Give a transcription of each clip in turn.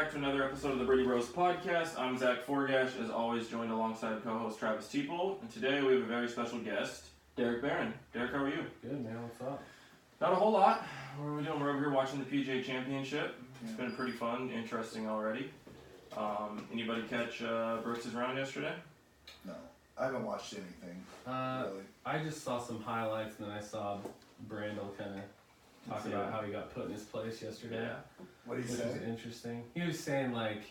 back to another episode of the Birdie Bros podcast. I'm Zach Forgash, as always, joined alongside co-host Travis Teeple. And today we have a very special guest, Derek Barron. Derek, how are you? Good, man. What's up? Not a whole lot. What are we doing? We're over here watching the PGA Championship. It's been pretty fun, interesting already. Anybody catch Brooks' round yesterday? No, I haven't watched anything, really. I just saw some highlights, and then I saw Brandel kind of talk about how he got put in his place yesterday. Yeah. What did he Which say? was interesting. He was saying, like,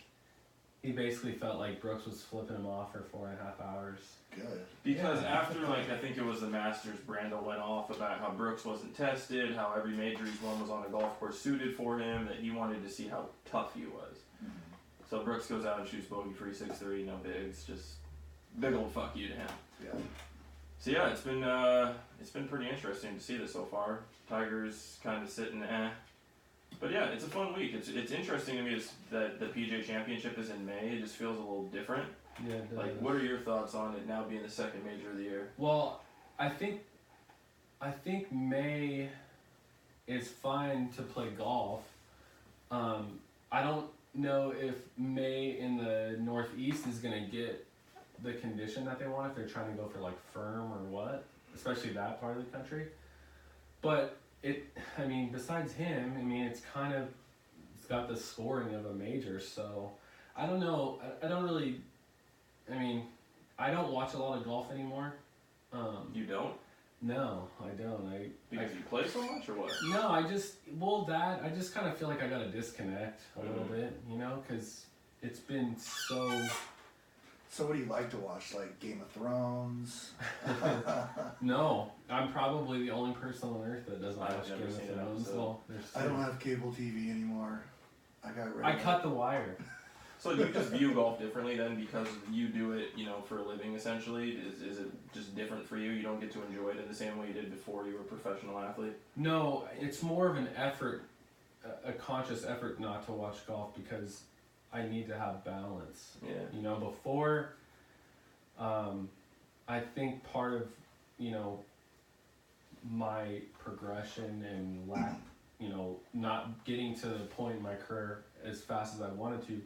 he basically felt like Brooks was flipping him off for 4.5 hours. Good. Because after, I think it was the Masters, Brandel went off about how Brooks wasn't tested, how every major he's won was on a golf course suited for him, that he wanted to see how tough he was. Mm-hmm. So Brooks goes out and shoots bogey-free 6-3, no bigs, just big old fuck you to him. Yeah. So yeah, it's been pretty interesting to see this so far. Tiger's kind of sitting but yeah, it's a fun week. It's interesting to me that the PGA Championship is in May. It just feels a little different. Yeah, it does. Like, what are your thoughts on it now being the second major of the year? Well, I think May is fine to play golf. I don't know if May in the Northeast is going to get the condition that they want if they're trying to go for like firm or what, especially that part of the country. But besides him, it's got the scoring of a major, so I don't know. I don't watch a lot of golf anymore. You don't? No, I don't. Because you play so much or what? No, I just kind of feel like I gotta disconnect a little bit, because it's been so... So what do you like to watch, like Game of Thrones? No, I'm probably the only person on earth that doesn't I've watch never Game of seen an Thrones. episode. Well, I don't have cable TV anymore. I got rid I of it. cut the wire. So do you just view golf differently then because you do it, for a living essentially? Is it just different for you? You don't get to enjoy it in the same way you did before you were a professional athlete? No, it's more of an effort, a conscious effort not to watch golf because I need to have balance. Yeah. Before, I think part of, my progression and lack, not getting to the point in my career as fast as I wanted to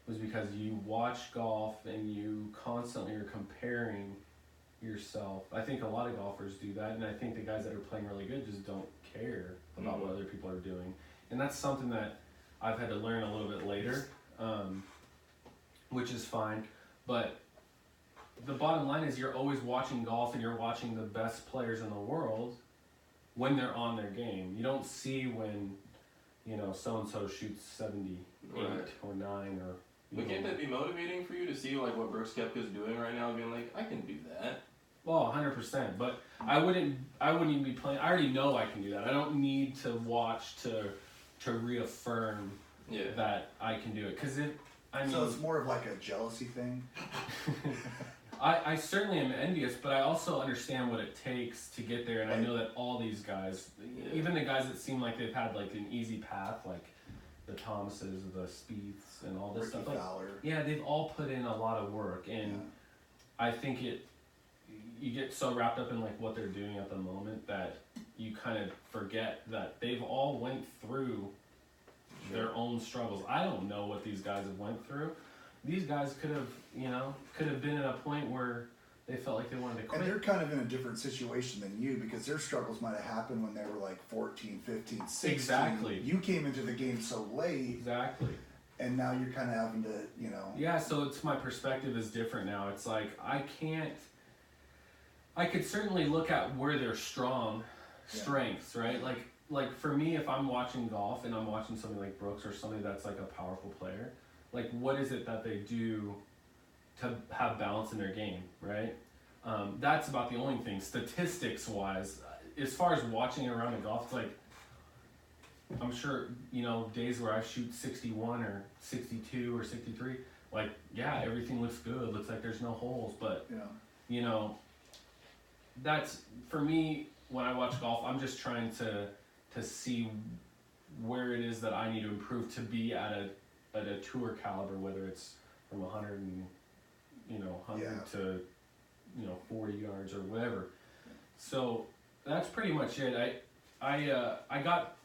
was because you watch golf and you constantly are comparing yourself. I think a lot of golfers do that, and I think the guys that are playing really good just don't care about what other people are doing. And that's something that I've had to learn a little bit later, which is fine. But the bottom line is you're always watching golf and you're watching the best players in the world when they're on their game. You don't see when, so-and-so shoots 78 or 9 or... But can't that be motivating for you to see like what Brooks Koepka's doing right now and being like, I can do that? Well, 100%. But I wouldn't even be playing... I already know I can do that. I don't need to watch to reaffirm that I can do it. Because So it's more of like a jealousy thing? I certainly am envious, but I also understand what it takes to get there, and I know that all these guys, even the guys that seem like they've had like an easy path, like the Thomases, the Spieths, and all this Ricky stuff. Fowler. They've all put in a lot of work, and I think you get so wrapped up in like what they're doing at the moment that you kind of forget that they've all went through their own struggles. I don't know what these guys have went through. These guys could have been at a point where they felt like they wanted to quit. And they're kind of in a different situation than you because their struggles might have happened when they were like 14, 15, 16. Exactly. You came into the game so late. Exactly. And now you're kind of having to, Yeah, so my perspective is different now. It's like I could certainly look at where they're strengths, right? Like for me, if I'm watching golf and I'm watching somebody like Brooks or somebody that's like a powerful player, like what is it that they do to have balance in their game, right? That's about the only thing. Statistics wise, as far as watching around the golf, it's like, I'm sure, days where I shoot 61 or 62 or 63, like, everything looks good. Looks like there's no holes, but, that's, for me, when I watch golf, I'm just trying to see where it is that I need to improve to be at a tour caliber, whether it's from 100 to 40 yards or whatever. So that's pretty much it. I got,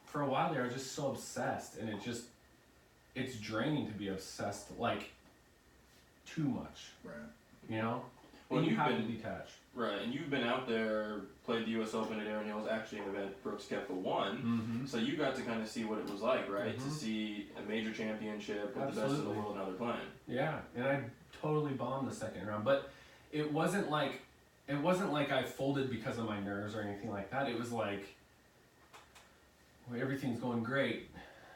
for a while there, I was just so obsessed, and it's draining to be obsessed, like, too much, Right. you know? Well, And you you've have to been- detach. Right, and you've been out there, played the U.S. Open at Erin Hills, actually an event Brooks Koepka won. Mm-hmm. So you got to kind of see what it was like, right? Mhm. To see a major championship with the best in the Absolutely. world now they're playing. Yeah, and I totally bombed the second round, but it wasn't like I folded because of my nerves or anything like that. It was like, well, everything's going great.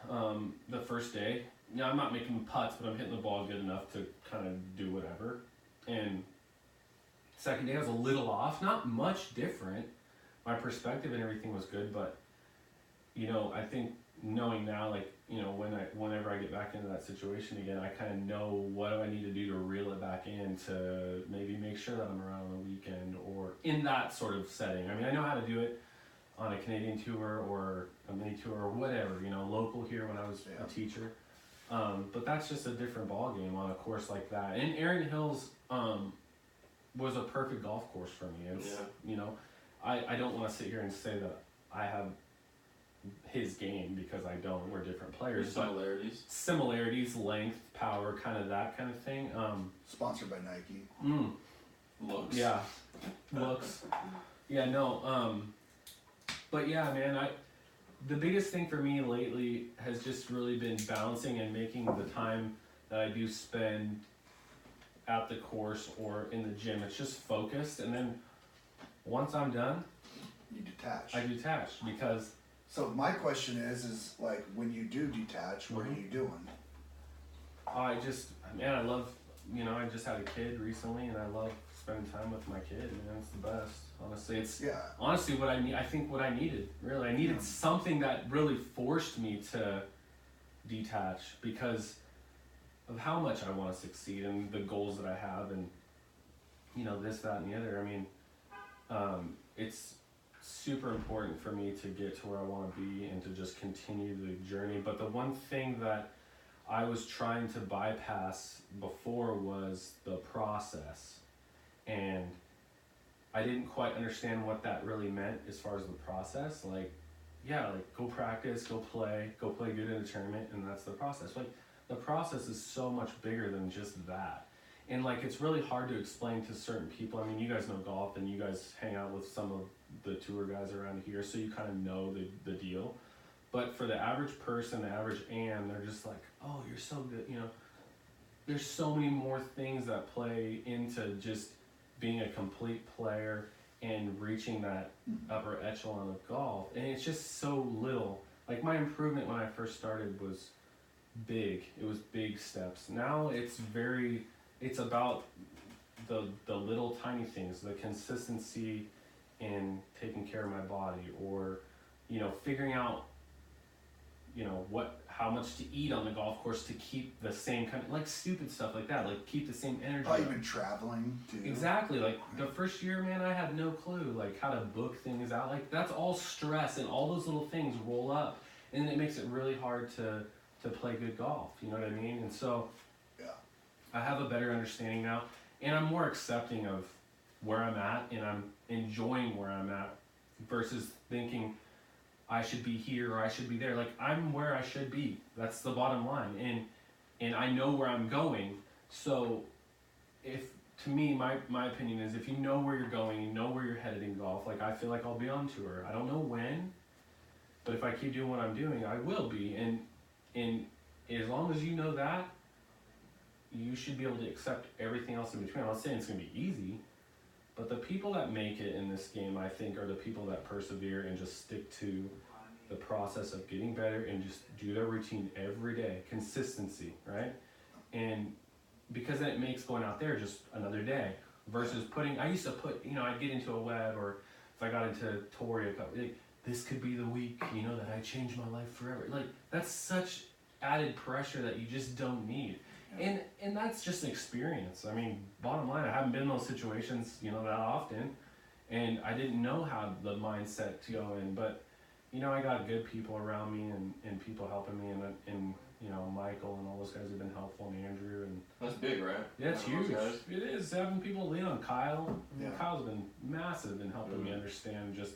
The first day, I'm not making putts, but I'm hitting the ball good enough to kind of do whatever. And second day I was a little off, not much different. My perspective and everything was good, but I think knowing now, like, whenever I get back into that situation again, I kind of know what do I need to do to reel it back in to maybe make sure that I'm around on the weekend or in that sort of setting. I mean, I know how to do it on a Canadian tour or a mini tour or whatever, local here when I was a teacher. But that's just a different ball game on a course like that. And Erin Hills was a perfect golf course for me. It's, I don't want to sit here and say that I have his game because I don't. We're different players. There's Similarities, length, power, kind of that kind of thing. Sponsored by Nike. Looks. Yeah, looks. Yeah, no. But yeah, man, the biggest thing for me lately has just really been balancing and making the time that I do spend at the course or in the gym, it's just focused, and then once I'm done, You detach. I detach because So my question is like when you do detach, what are you doing? I love, I just had a kid recently, and I love spending time with my kid, man. It's the best. Honestly, it's honestly what I need. I think what I needed, really. I needed something that really forced me to detach because of how much I want to succeed and the goals that I have and, this, that, and the other. I mean, it's super important for me to get to where I want to be and to just continue the journey. But the one thing that I was trying to bypass before was the process. And I didn't quite understand what that really meant as far as the process. Like go practice, go play good in a tournament, and that's the process. Like, the process is so much bigger than just that. And like, it's really hard to explain to certain people. I mean, you guys know golf and you guys hang out with some of the tour guys around here, so you kind of know the deal. But for the average person, the average Ann, they're just like, oh, you're so good, There's so many more things that play into just being a complete player and reaching that upper echelon of golf. And it's just so little. Like, my improvement when I first started was big. It was big steps. Now it's about the little tiny things, the consistency in taking care of my body, or figuring out how much to eat on the golf course to keep the same kind of, like, stupid stuff like that, like keep the same energy. Oh, you've been traveling too. Exactly. Like, the first year, man, I had no clue like how to book things out. Like, that's all stress, and all those little things roll up, and it makes it really hard to play good golf. You know what I mean? And so I have a better understanding now, and I'm more accepting of where I'm at, and I'm enjoying where I'm at versus thinking I should be here or I should be there. Like, I'm where I should be. That's the bottom line. And I know where I'm going. So to me, my opinion is, if you know where you're going, you know where you're headed in golf, like, I feel like I'll be on tour. I don't know when, but if I keep doing what I'm doing, I will be. And as long as you know that, you should be able to accept everything else in between. I'm not saying it's going to be easy, but the people that make it in this game, I think, are the people that persevere and just stick to the process of getting better and just do their routine every day. Consistency, right? And because then it makes going out there just another day versus I used to put, I'd get into a web, or if I got into Tory, like, this could be the week, that I change my life forever. Like, that's such added pressure that you just don't need. And that's just an experience. I mean, bottom line, I haven't been in those situations, that often, and I didn't know how the mindset to go in. But, I got good people around me and people helping me, and Michael and all those guys have been helpful, and Andrew, and that's big, right? Yeah, it's huge. It is. Having people lean on Kyle. Kyle's been massive in helping me understand. Just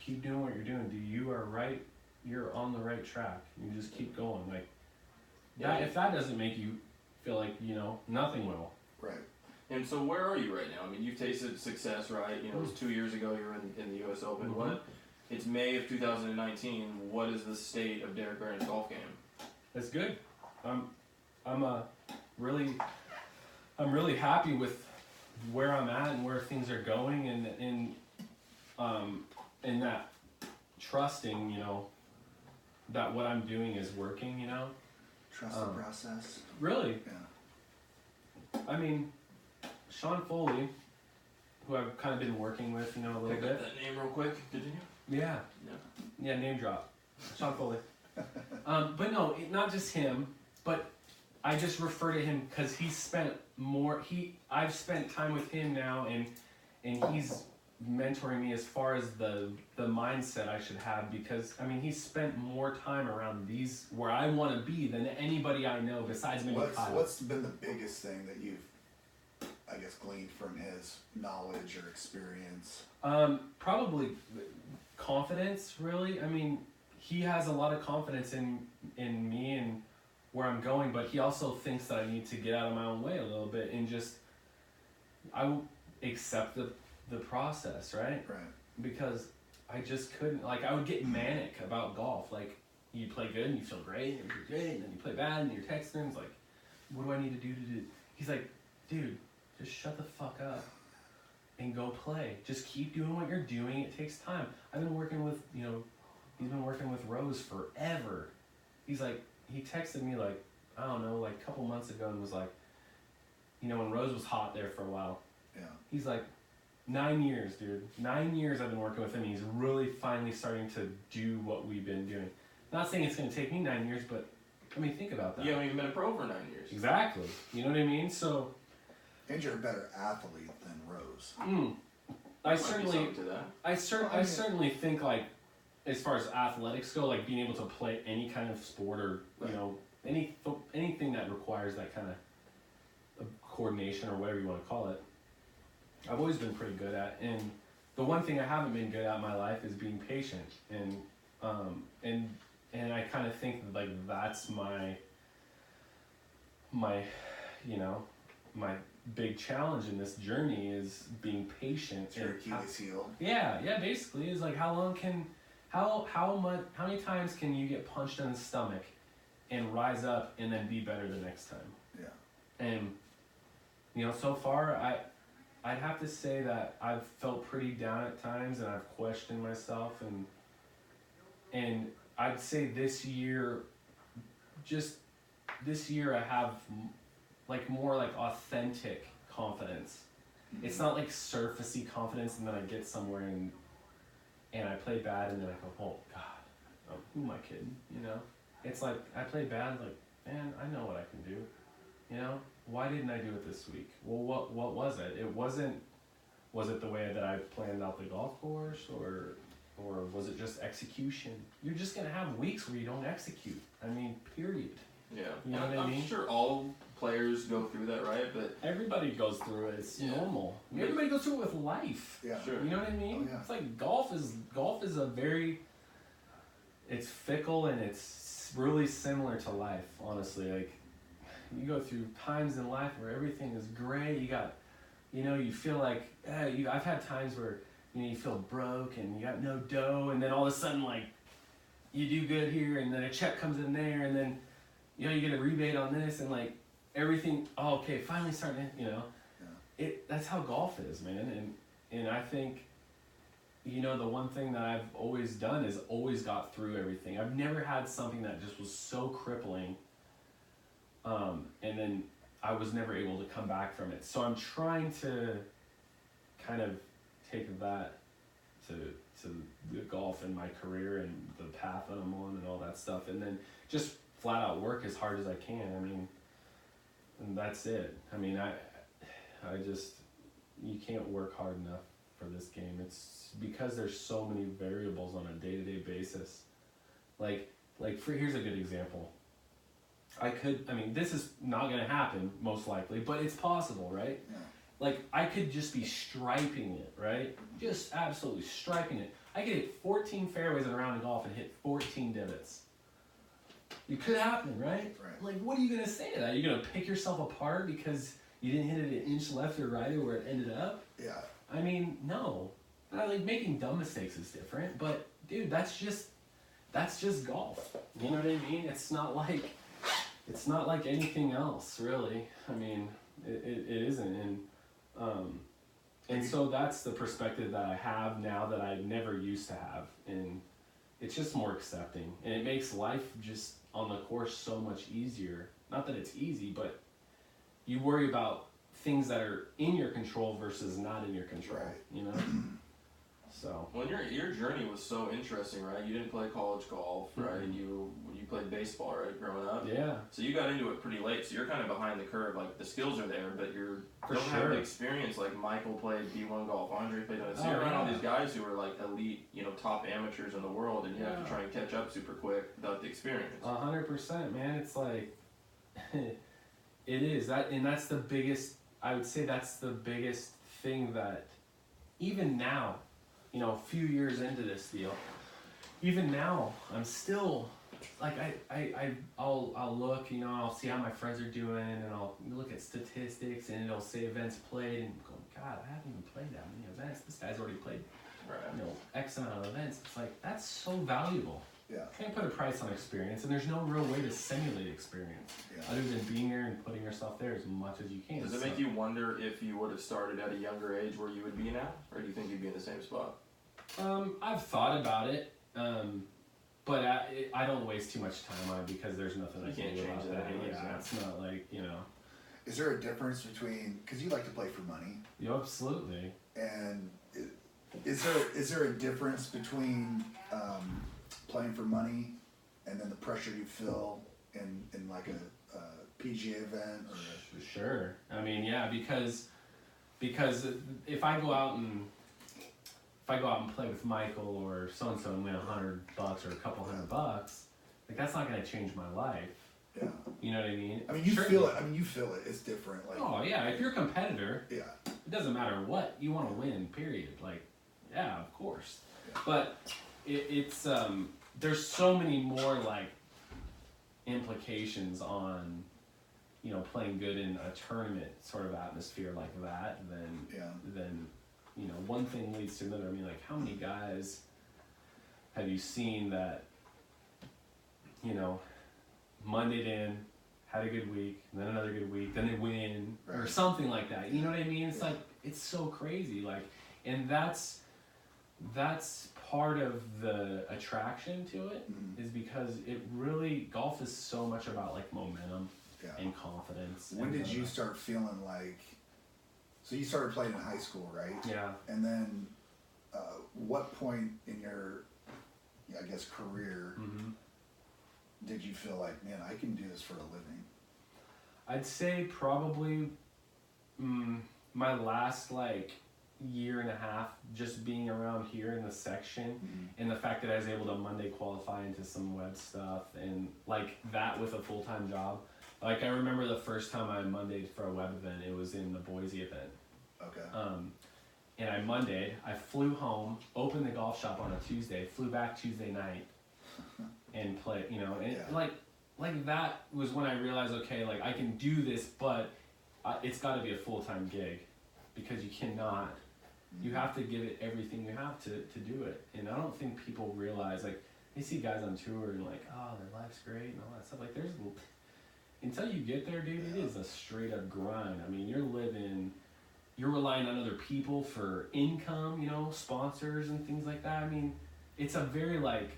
keep doing what you're doing. You are right. You're on the right track. You just keep going. Like, Yeah. If that doesn't make you feel like, nothing will. Right. And so where are you right now? I mean, you've tasted success, right? You know, it was 2 years ago you were in the U.S. Open. Mhm. It's May of 2019. What is the state of Derek Barron's golf game? It's good. I'm really happy with where I'm at and where things are going, and that trusting, that what I'm doing is working, Trust the process. Really. Yeah. I mean, Sean Foley, who I've kind of been working with, a little Pick bit. up that name real quick. Continue. Yeah. Yeah, name drop. Sean Foley. But no, not just him, but I just refer to him because I've spent time with him now, and he's mentoring me as far as the mindset I should have, because I mean he's spent more time around these where I want to be than anybody I know besides maybe Kyle. What's been the biggest thing that you've, I guess, gleaned from his knowledge or experience? Probably confidence, really. I mean, he has a lot of confidence in me and where I'm going, but he also thinks that I need to get out of my own way a little bit and just I will accept the process, right? Right. Because I just couldn't, I would get manic about golf. Like, you play good and you feel great and you're great, and then you play bad and you're texting and it's like, what do I need to do? He's like, dude, just shut the fuck up and go play. Just keep doing what you're doing. It takes time. I've been working with, he's been working with Rose forever. He's like, he texted me I don't know, a couple months ago and was like, when Rose was hot there for a while. Yeah. He's like, 9 years, dude. 9 years I've been working with him. He's really finally starting to do what we've been doing. Not saying it's going to take me 9 years, but I mean, think about that. You haven't even been a pro for 9 years. Exactly. You know what I mean? So. And you're a better athlete than Rose. I certainly certainly think as far as athletics go, being able to play any kind of sport or anything that requires that kind of coordination or whatever you want to call it, I've always been pretty good at. And the one thing I haven't been good at in my life is being patient. And I kind of think that's my big challenge in this journey is being patient. It's your Achilles heel. Yeah, basically is how many times can you get punched in the stomach and rise up and then be better the next time? Yeah. And so far I'd have to say that I've felt pretty down at times and I've questioned myself, and I'd say this year I have more authentic confidence. It's not surfacey confidence and then I get somewhere and I play bad and then I go, oh God, who am I kidding? It's I play bad, man, I know what I can do. Why didn't I do it this week? Well, what was it? Was it the way that I planned out the golf course, or was it just execution? You're just gonna have weeks where you don't execute. I mean, period. Yeah. You know what I mean? I'm sure all players go through that, right? But everybody goes through it. It's normal. Everybody goes through it with life. Yeah. Sure. You know what I mean? Oh, yeah. It's golf is a very, it's fickle and it's really similar to life, honestly. You go through times in life where everything is great. You got, you feel I've had times where, you feel broke and you got no dough, and then all of a sudden, you do good here, and then a check comes in there, and then, you get a rebate on this, and everything, okay, finally starting to, Yeah. That's how golf is, man. And I think, the one thing that I've always done is always got through everything. I've never had something that just was so crippling, and then I was never able to come back from it. So I'm trying to kind of take that to the golf and my career and the path that I'm on and all that stuff, and then just flat out work as hard as I can. I mean, and that's it. I mean, I just, you can't work hard enough for this game. It's because there's so many variables on a day-to-day basis. Here's a good example. This is not going to happen, most likely, but it's possible, right? Yeah. I could just be striping it, right? Just absolutely striping it. I could hit 14 fairways in a round of golf and hit 14 divots. It could happen, right? Right. Like, what are you gonna say to that? You're gonna pick yourself apart because you didn't hit it an inch left or right or where it ended up? Yeah. I mean, no. Like, making dumb mistakes is different, but dude, that's just golf. You know what I mean? It's not like anything else, really. I mean, it isn't, and so that's the perspective that I have now that I never used to have, and it's just more accepting, and it makes life just on the course so much easier. Not that it's easy, but you worry about things that are in your control versus not in your control. Right. You know. So. Well, your journey was so interesting, right? You didn't play college golf, right? You played baseball, right, growing up. Yeah. So you got into it pretty late. So you're kind of behind the curve. Like the skills are there, but you don't For have sure. the experience. Like Michael played D1 golf, Andre played on it. So Oh, you're around all yeah. these guys who are like elite, top amateurs in the world, and you have Yeah. to try and catch up super quick without the experience. 100%, man. It's like, it is that, and that's the biggest. I would say that's the biggest thing that, even now, a few years into this deal, even now, I'm still, like, I'll look, I'll see how my friends are doing, and I'll look at statistics, and it'll say events played, and go, God, I haven't even played that many events. This guy's already played, Right. X amount of events. It's like, that's so valuable. Yeah. Can't put a price on experience, and there's no real way to simulate experience Yeah. other than being there and putting yourself there as much as you can. Does it make you wonder if you would have started at a younger age where you would be now, or do you think you'd be in the same spot? I've thought about it, but I don't waste too much time on it because there's nothing I You can can't do change about that that. anyways, Yeah, yeah. it's not like, Is there a difference between, because you like to play for money, absolutely. and is there a difference between playing for money and then the pressure you feel in like a PGA event or Sure. I mean, yeah, because if I go out and play with Michael or so and so and win $100 or a couple $100, like, that's not going to change my life. yeah? You know what I mean? I mean, you Sure. feel it. It's different. Like, Oh yeah, if you're a competitor, yeah, it doesn't matter what, you want to win, period. Like, yeah, of course. Yeah. But it's there's so many more like implications on playing good in a tournament sort of atmosphere like that than one thing leads to another. I mean, like, how many guys have you seen that Monday'd in, had a good week, and then another good week, then they win, or Right. something like that. You know what I mean? It's Yeah. like, it's so crazy. Like, and that's part of the attraction to it, Mhm. is because it really, golf is so much about like momentum yeah. and confidence. When and did you start feeling like? So you started playing in high school, right? Yeah. And then, what point in your, I guess, career Mm-hmm. did you feel like, man, I can do this for a living? I'd say probably my last like year and a half just being around here in the section, Mm-hmm. and the fact that I was able to Monday qualify into some web stuff and like that with a full-time job. Like, I remember the first time I Mondayed for a web event, it was in the Boise event. Okay. And I Mondayed, I flew home, opened the golf shop on a Tuesday, flew back Tuesday night and played, and Yeah. like that was when I realized, okay, like, I can do this, but it's got to be a full-time gig, because you cannot, you have to give it everything you have to do it. And I don't think people realize, like, they see guys on tour and like, oh, their life's great and all that stuff. Like, until you get there, dude, it is a straight up grind. I mean, you're relying on other people for income, sponsors and things like that. I mean, it's a very like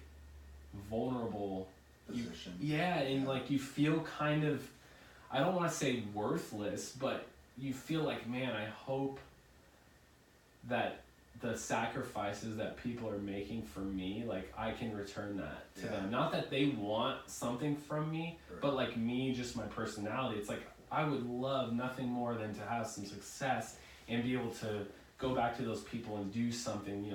vulnerable Position. and Yeah. like you feel kind of, I don't want to say worthless, but you feel like, man, I hope that the sacrifices that people are making for me, like, I can return that to Yeah. them. Not that they want something from me, Right. but like me, just my personality. It's like, I would love nothing more than to have some success and be able to go back to those people and do something,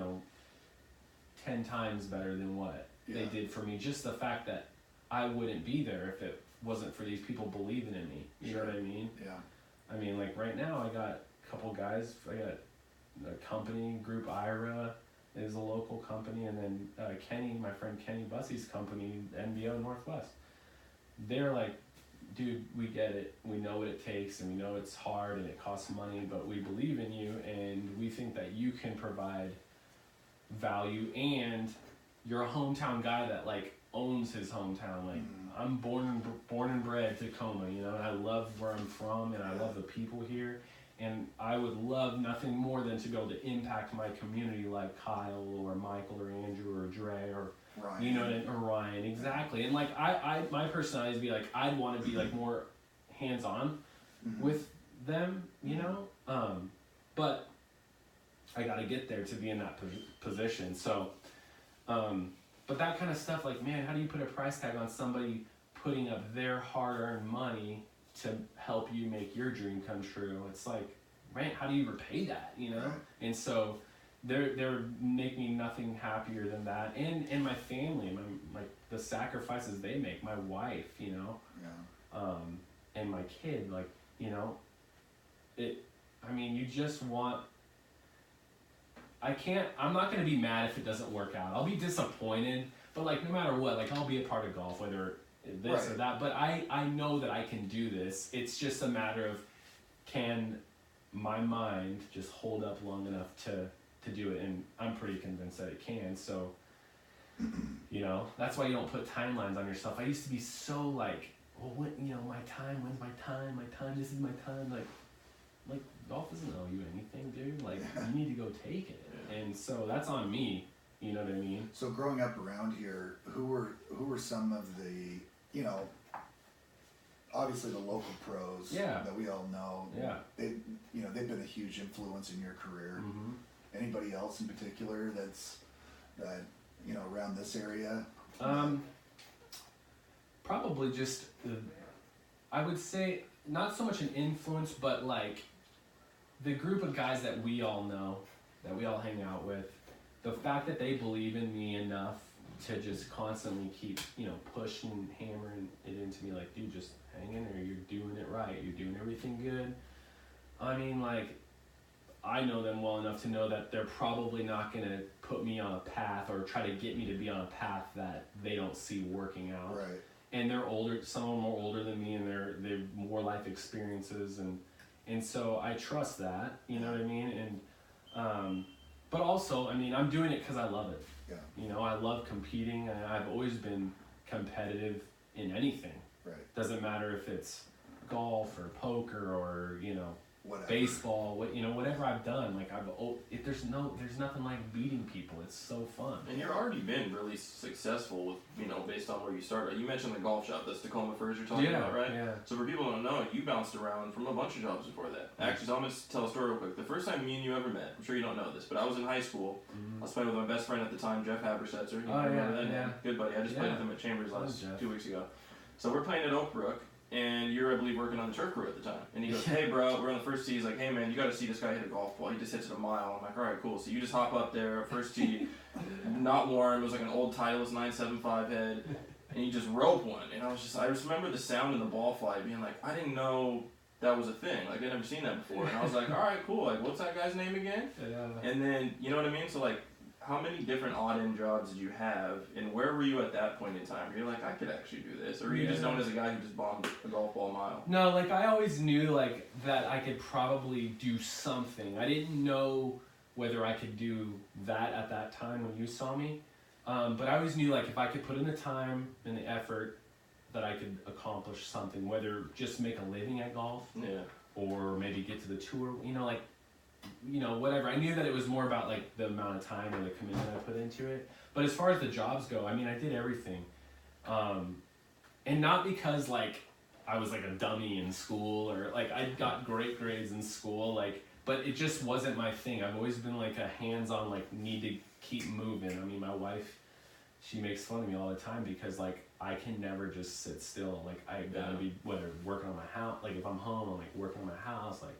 10 times better than what they Yeah. did for me. Just the fact that I wouldn't be there if it wasn't for these people believing in me. You know what I mean? Yeah. I mean, like, right now I got a couple guys. I got a company, Group IRA is a local company, and then Kenny, my friend Kenny Bussey's company, NBO Northwest. they're like, dude, we get it. We know what it takes, and we know it's hard and it costs money, but we believe in you, and we think that you can provide value, and you're a hometown guy that like owns his hometown. Like I'm born and bred Tacoma, you know, and I love where I'm from, and I love the people here, and I would love nothing more than to be able to impact my community like Kyle or Michael or Andrew or Dre or Ryan. you know, or Ryan, exactly. And like I my personality is be like I'd want to be like more hands-on with them, you know, but I got to get there to be in that position. So, but that kind of stuff, like, man, how do you put a price tag on somebody putting up their hard-earned money to help you make your dream come true? It's like, man, how do you repay that, you know? Right. And so they're make me nothing happier than that. And my family, like the sacrifices they make, my wife, you know, and my kid, like, you know, I mean, you just want, I'm not going to be mad if it doesn't work out. I'll be disappointed, but like, no matter what, like, I'll be a part of golf, whether this or that, but I know that I can do this. It's just a matter of, can my mind just hold up long enough to do it, and I'm pretty convinced that it can. So, you know, that's why you don't put timelines on yourself. I used to be so like, well, when, you know, my time, when's my time, this is my time, like golf doesn't owe you anything, dude. Like, you need to go take it. And so that's on me, you know what I mean? So growing up around here, who were some of the, you know, obviously the local pros that we all know. Yeah. They've been a huge influence in your career. Anybody else in particular that you know, around this area? Probably just, I would say not so much an influence, but like the group of guys that we all know, that we all hang out with, the fact that they believe in me enough to just constantly keep, you know, pushing, hammering it into me, like, dude, just hang in there, you're doing it right, you're doing everything good. I mean, like, I know them well enough to know that they're probably not going to put me on a path or try to get me to be on a path that they don't see working out. Right. And they're older, some of them are older than me, and they're more life experiences, and so I trust that, you know what I mean? And but also, I mean, I'm doing it because I love it. Yeah. You know, I love competing, and I've always been competitive in anything. Right. Doesn't matter if it's golf or poker or, you know, whatever. Baseball, whatever I've done, like there's nothing like beating people. It's so fun. And you've already been really successful with, you know, based on where you started. You mentioned the golf shop, that's Tacoma Furs you're talking about, right? Yeah. So for people who don't know, you bounced around from a bunch of jobs before that. Actually, so I'm going to tell a story real quick. The first time me and you ever met, I'm sure you don't know this, but I was in high school. I was playing with my best friend at the time, Jeff Habersetzer. Good buddy. I just played with him at Chambers 2 weeks ago. So we're playing at Oak Brook. And you're, I believe, working on the turf crew at the time. And he goes, hey, bro, we're on the first tee. He's like, hey, man, you got to see this guy hit a golf ball. He just hits it a mile. I'm like, all right, cool. So you just hop up there, first tee, not warm. It was like an old Titleist 975 head. And you just rope one. And I just remember the sound of the ball flight being like, I didn't know that was a thing. Like, I'd never seen that before. And I was like, all right, cool. Like, what's that guy's name again? Yeah. And then, you know what I mean? So, like, how many different odd-end jobs did you have, and where were you at that point in time? You're like, I could actually do this, or were you just known as a guy who just bombed a golf ball a mile? No, like, I always knew, like, that I could probably do something. I didn't know whether I could do that at that time when you saw me, but I always knew, like, if I could put in the time and the effort, that I could accomplish something, whether just make a living at golf, or maybe get to the tour, you know, like, you know, whatever. I knew that it was more about like the amount of time or the commitment I put into it. But as far as the jobs go, I mean, I did everything. And not because like I was like a dummy in school or like I got great grades in school, like, but it just wasn't my thing. I've always been like a hands-on, like, need to keep moving. I mean, my wife, she makes fun of me all the time because like I can never just sit still. Like I gotta be whether working on my house, like if I'm home, I'm like working on my house, like,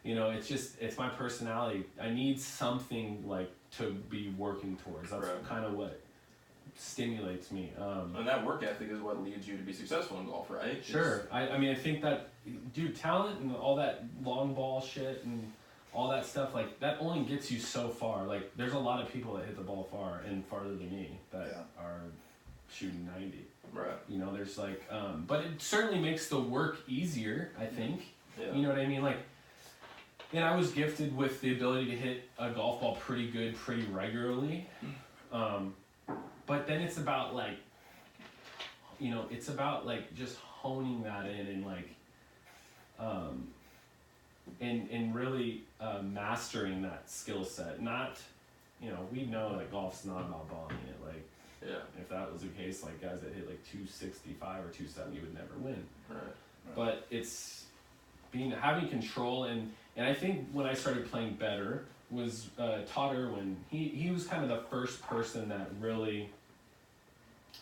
you know, it's my personality. I need something like to be working towards. That's kind of what stimulates me. And that work ethic is what leads you to be successful in golf, right? Sure. I mean, I think that, dude, talent and all that long ball shit and all that stuff, like, that only gets you so far. Like, there's a lot of people that hit the ball far and farther than me that are shooting 90. Right. You know, there's like, but it certainly makes the work easier, I think. Yeah. You know what I mean? Like, and I was gifted with the ability to hit a golf ball pretty good, pretty regularly. But then it's about like, you know, it's about like just honing that in and like, and really mastering that skill set. Not, you know, we know that golf's not about bombing it. Like, Yeah. if that was the case, like guys that hit like 265 or 270 would never win. Right. But it's having control, and I think when I started playing better was Todd Irwin. He was kind of the first person that really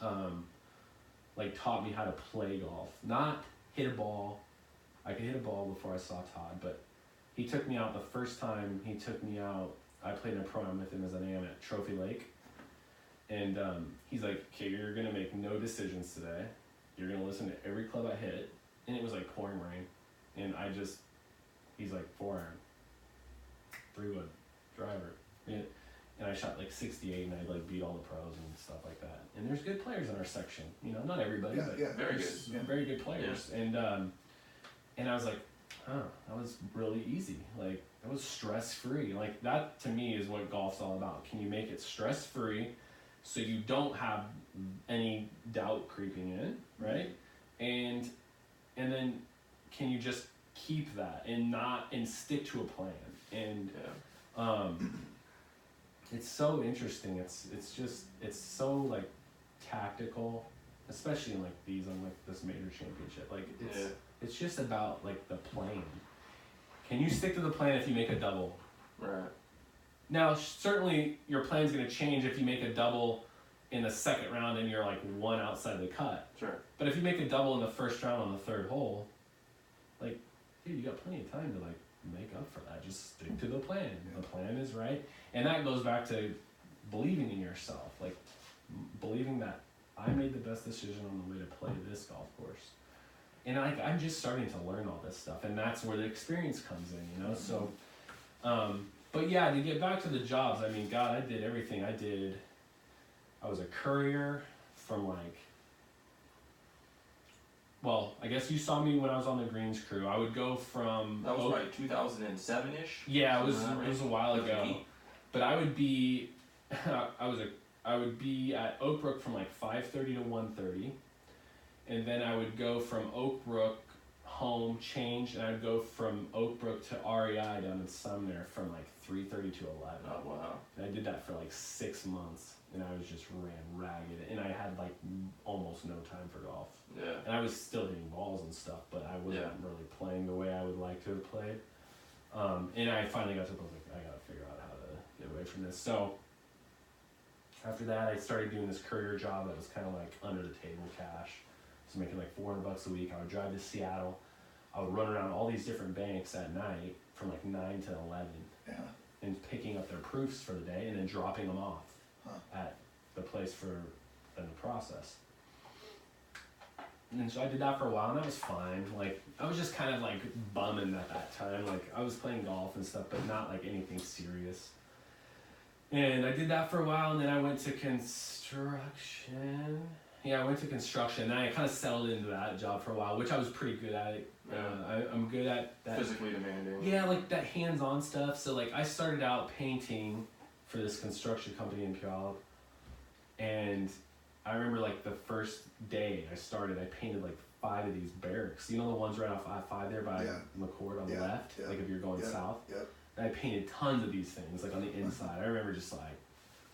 like taught me how to play golf. Not hit a ball. I could hit a ball before I saw Todd, but he took me out the first time he took me out. I played in a pro-am with him as an AM at Trophy Lake. And he's like, okay, you're going to make no decisions today. You're going to listen to every club I hit. And it was like pouring rain. And he's like, 4-iron, 3-wood, driver. And I shot like 68 and I like beat all the pros and stuff like that. And there's good players in our section. You know, not everybody, but Very good. Yeah. Very good players. Yeah. And I was like, oh, that was really easy. Like, that was stress-free. Like, that to me is what golf's all about. Can you make it stress-free so you don't have any doubt creeping in, right? And then can you just keep that and stick to a plan? And it's so interesting. It's so like tactical, especially in like these on like this major championship. Like it's just about like the plan. Can you stick to the plan if you make a double? Right. Now, certainly your plan's going to change if you make a double in the second round and you're like one outside of the cut. Sure. But if you make a double in the first round on the third hole, like, dude, you got plenty of time to like make up for that. Just stick to the plan. Yeah. The plan is right. And that goes back to believing in yourself. Like, believing that I made the best decision on the way to play this golf course. And like, I'm just starting to learn all this stuff. And that's where the experience comes in, you know? So, but yeah, to get back to the jobs, I mean, God, I did everything. I was a courier from like, well, I guess you saw me when I was on the greens crew. I would go from... That was like 2007-ish? Yeah, it was a while ago. But I would be, I would be at Oak Brook from like 5:30 to 1:30. And then I would go from Oak Brook home, change, and I'd go from Oak Brook to REI down in Sumner from like 3:30 to 11. Oh, wow. And I did that for like 6 months, and I was just ran ragged, and I had like almost no time for golf. Yeah. And I was still hitting balls and stuff, but I wasn't really playing the way I would like to have played. And I finally got to the point like, I gotta figure out how to get away from this. So after that, I started doing this courier job that was kind of like under the table cash. I was making like $400 a week. I would drive to Seattle. I would run around all these different banks at night from like 9 to 11. Yeah. And picking up their proofs for the day and then dropping them off at the place for them to process. And so I did that for a while, and that was fine. Like, I was just kind of like bumming at that time. Like, I was playing golf and stuff, but not like anything serious. And I did that for a while, and then I went to construction. Yeah, I went to construction, and I kind of settled into that job for a while, which I was pretty good at it. I'm good at that. Physically demanding. Yeah, like that hands-on stuff. So like I started out painting for this construction company in Puyallup, and I remember like the first day I started, I painted like 5 of these barracks. You know the ones right off I-5 there by McCord on the left? Yeah. Like if you're going south? Yep. And I painted tons of these things like on the inside. I remember just like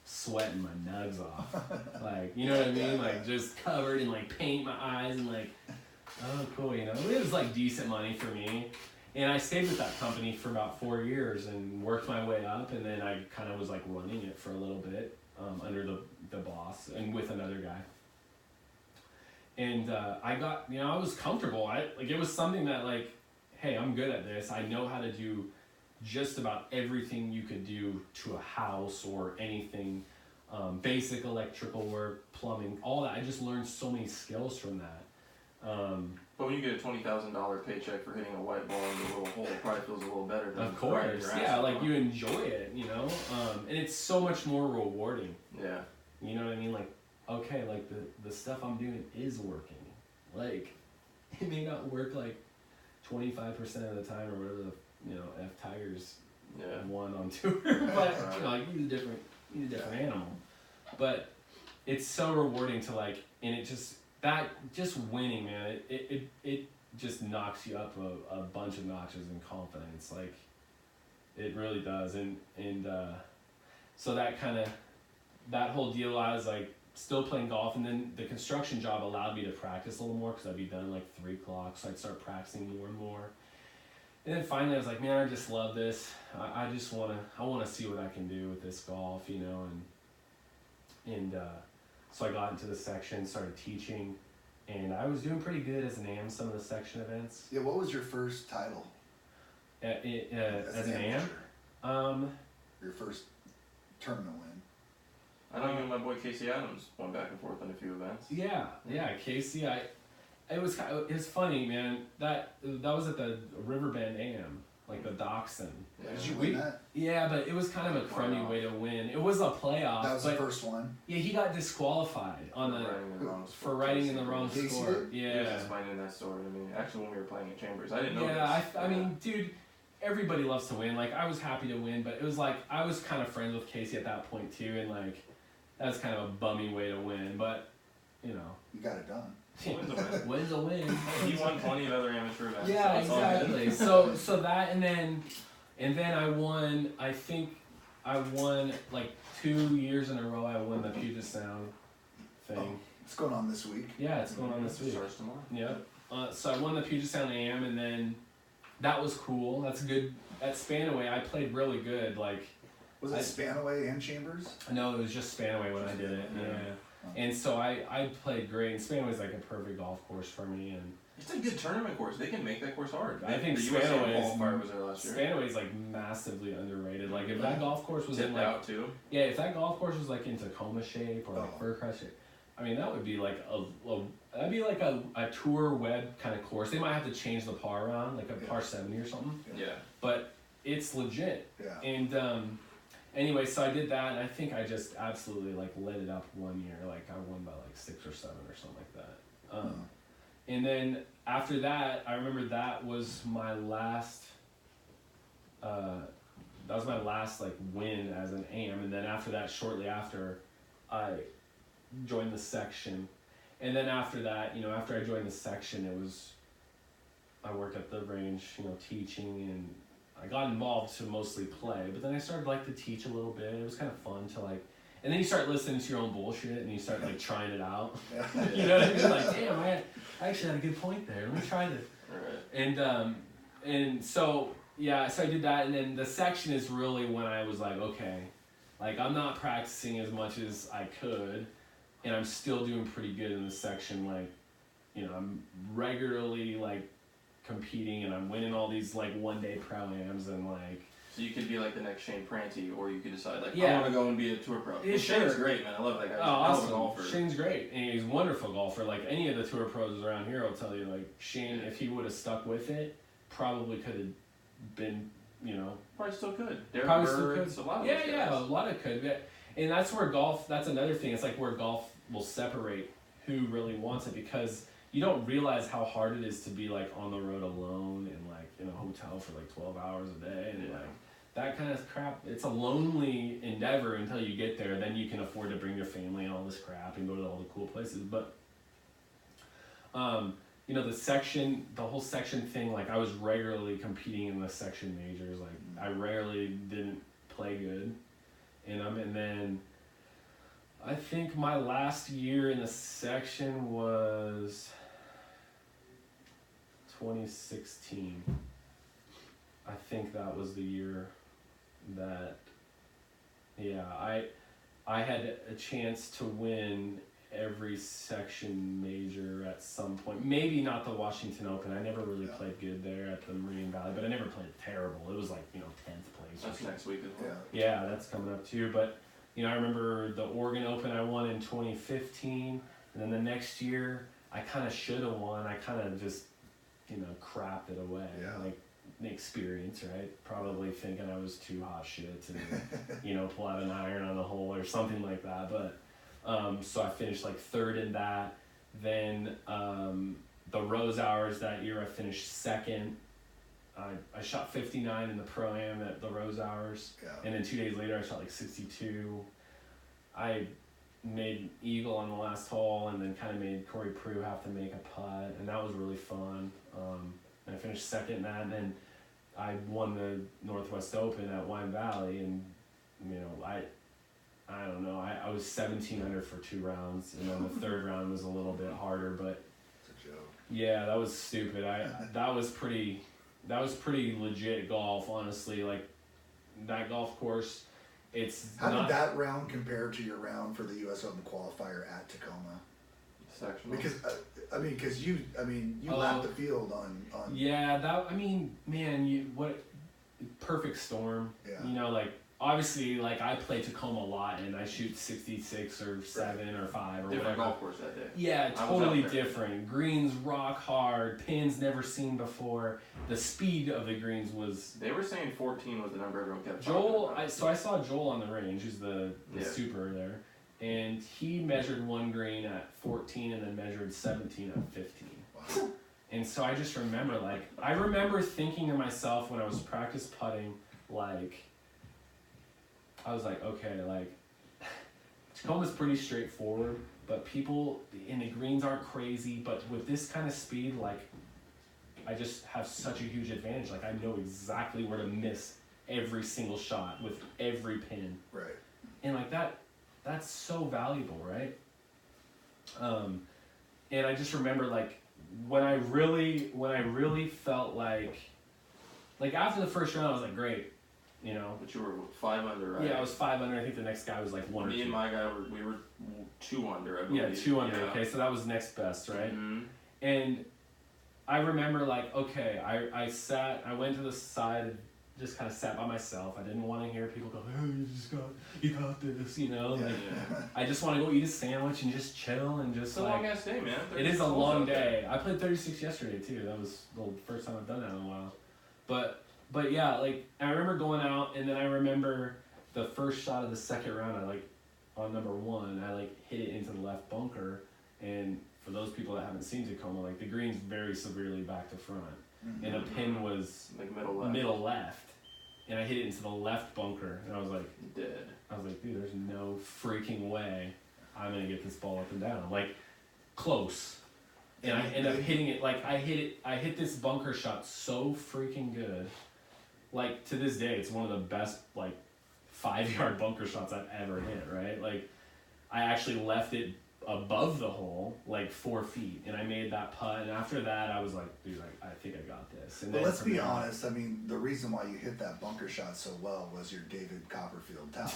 sweating my nugs off. Like, you know what I mean? Like just covered in like paint in my eyes and like, oh cool, you know? It was like decent money for me. And I stayed with that company for about 4 years and worked my way up, and then I kind of was like running it for a little bit under the boss and with another guy. And I got, you know, I was comfortable. It was something that like, hey, I'm good at this. I know how to do just about everything you could do to a house or anything, basic electrical work, plumbing, all that. I just learned so many skills from that. But when you get a $20,000 paycheck for hitting a white ball in a little hole, it probably feels a little better than of course, yeah, like you enjoy it, you know, and it's so much more rewarding. Yeah. You know what I mean? Like okay, like the stuff I'm doing is working. Like, it may not work like 25% of the time or whatever F Tigers won on tour, but like he's a different animal. But it's so rewarding to like, and it just winning, man. It just knocks you up a bunch of notches in confidence. Like, it really does, and so that whole deal, I was like still playing golf, and then the construction job allowed me to practice a little more because I'd be done at like 3 o'clock, so I'd start practicing more and more. And then finally I was like, man, I just love this. I want to see what I can do with this golf, and so I got into the section, started teaching, and I was doing pretty good as an AM some of the section events. Yeah, what was your first title? As an AM? Your first tournament win. I know you and my boy Casey Adams went back and forth on a few events. Yeah, Casey. It was funny, man. That was at the Riverbend AM, like the Dachshund. Yeah. Did you win that? Yeah, but it was kind of a crummy way to win. It was a playoff. That was the first one. Yeah, he got disqualified for writing in the wrong score. Yeah. He was explaining that story to me. Actually, when we were playing at Chambers, I didn't know. Yeah, I mean, dude. Everybody loves to win. Like, I was happy to win, but it was like I was kind of friends with Casey at that point too, and like that was kind of a bummy way to win. But you got it done. Win's a win. He won plenty of other amateur events. Yeah, exactly. So that and then I won. I think I won like 2 years in a row. I won the Puget Sound thing. Oh, it's going on this week. Yeah, it's going on this week. Starts tomorrow. Yeah. So I won the Puget Sound AM, and then that was cool. That's good. At Spanaway, I played really good. Like, was it Spanaway and Chambers? No, it was just Spanaway when I did it. Yeah. And so I played great. And Spanaway's like a perfect golf course for me. And it's a good tournament course. They can make that course hard. I think the Spanaway qualifier was there last year. Spanaway's like massively underrated. Like, if that golf course was tipped in like out too. Yeah, if that golf course was like in Tacoma shape or like Furcrest shape, I mean, that would be like a tour web kind of course. They might have to change the par around, like a par 70 or something. Yeah. But it's legit. Yeah. And anyway, so I did that, and I think I just absolutely like lit it up one year. Like, I won by like 6 or 7 or something like that. And then after that, I remember that was my last. That was my last like win as an AM, and then after that, shortly after, I joined the section, and then after that, after I joined the section, I worked at the range, teaching, and I got involved to mostly play, but then I started like to teach a little bit. It was kind of fun to like, and then you start listening to your own bullshit, and you start like trying it out. You know what I mean? Like, damn, I actually had a good point there. Let me try this. Right. And so yeah, so I did that, and then the section is really when I was like, okay, like I'm not practicing as much as I could, and I'm still doing pretty good in the section. Like, I'm regularly like competing, and I'm winning all these like one-day pro-ams, and like. So you could be like the next Shane Prante, or you could decide like, yeah. I want to go and be a tour pro. Yeah, Shane's great, man. I love that guy. Oh, awesome. Golfer. Shane's great, and he's a wonderful golfer. Like, any of the tour pros around here will tell you, like, Shane, if he would have stuck with it, probably could have been, Probably still could. Derek probably Barron, still could. A lot of A lot of could. And that's where golf, that's another thing. It's like where golf will separate who really wants it, because you don't realize how hard it is to be like on the road alone and like in a hotel for like 12 hours a day and like that kind of crap. It's a lonely endeavor until you get there. Then you can afford to bring your family and all this crap and go to all the cool places. But the whole section thing, like I was regularly competing in the section majors. Like I rarely didn't play good. And then I think my last year in the section was 2016. I think that was the year that, I had a chance to win every section major at some point. Maybe not the Washington Open. I never really played good there at the Marine Valley, but I never played terrible. It was like, 10th place. That's next week as well. Yeah, that's coming up too. But, I remember the Oregon Open I won in 2015, and then the next year I kind of should have won. I kind of just, crapped it away. Yeah. Like, the experience, right? Probably thinking I was too hot shit to, pull out an iron on the hole or something like that. But So I finished like third in that. Then the Rose Hours that year, I finished second. I shot 59 in the Pro-Am at the Rose Hours. Yeah. And then 2 days later, I shot like 62. I made eagle on the last hole, and then kind of made Corey Prue have to make a putt, and that was really fun. And I finished second in that, and then I won the Northwest Open at Wine Valley, and you know, I don't know, I was 17 under for 2 rounds, and then the third round was a little bit harder, but It's a joke. yeah, that was stupid. That was pretty legit golf, honestly. Like that golf course, it's How not. did that round compare to your round for the U.S. Open qualifier at Tacoma? Sectional. Because you Oh. lapped the field on. Yeah, that, I mean, man, what perfect storm. Yeah. You know, like obviously, like I play Tacoma a lot, and I shoot 66 or 7 or 5 or different whatever. golf course that day. Yeah, I was totally out there. different. Greens rock hard, pins never seen before. The speed of the greens was. They were saying 14 was the number everyone kept Joel, talking about. so I saw Joel on the range, who's the Yeah. super there, and he measured one green at 14 and then measured 17 at 15. Wow. And so I just remember, like, I remember thinking to myself when I was practice putting, like, I was like, okay, like, Tacoma's pretty straightforward, but people, and the greens aren't crazy, but with this kind of speed, like, I just have such a huge advantage. Like, I know exactly where to miss every single shot with every pin. Right. And, like, that's so valuable, right? And I just remember, like, when I really felt like after the first round, I was like, great, you know. But you were 5 under, right? Yeah, I was 5 under. I think the next guy was like 1 or 2. Me and my guy we were 2 under, I believe. Yeah, 2 under. Yeah. Okay, so that was next best, right? Mm-hmm. And I remember, like, okay, I went to the side and just kind of sat by myself. I didn't want to hear people go, oh, you got this, you know. Yeah. Like, I just want to go eat a sandwich and just chill and just It's a like. long ass day, man. It is 36 a holes long out there. day. I played 36 yesterday too. That was the first time I've done that in a while. But yeah, like I remember going out, and then I remember the first shot of the second round. I on number 1, I hit it into the left bunker, and for those people that haven't seen Tacoma, like the green's very severely back to front, Mm-hmm. and the pin was Like middle left. and I hit it into the left bunker, and I was like, Dead. dude, there's no freaking way I'm gonna get this ball up and down. Like, close. And I end up hitting it, like, I hit this bunker shot so freaking good. Like, to this day, it's one of the best, like, 5-yard bunker shots I've ever hit, right? Like, I actually left it above the hole, like 4 feet, and I made that putt, and after that, I was like, dude, I think I got this. And But then let's from be there- honest. I mean, the reason why you hit that bunker shot so well was your David Copperfield towel.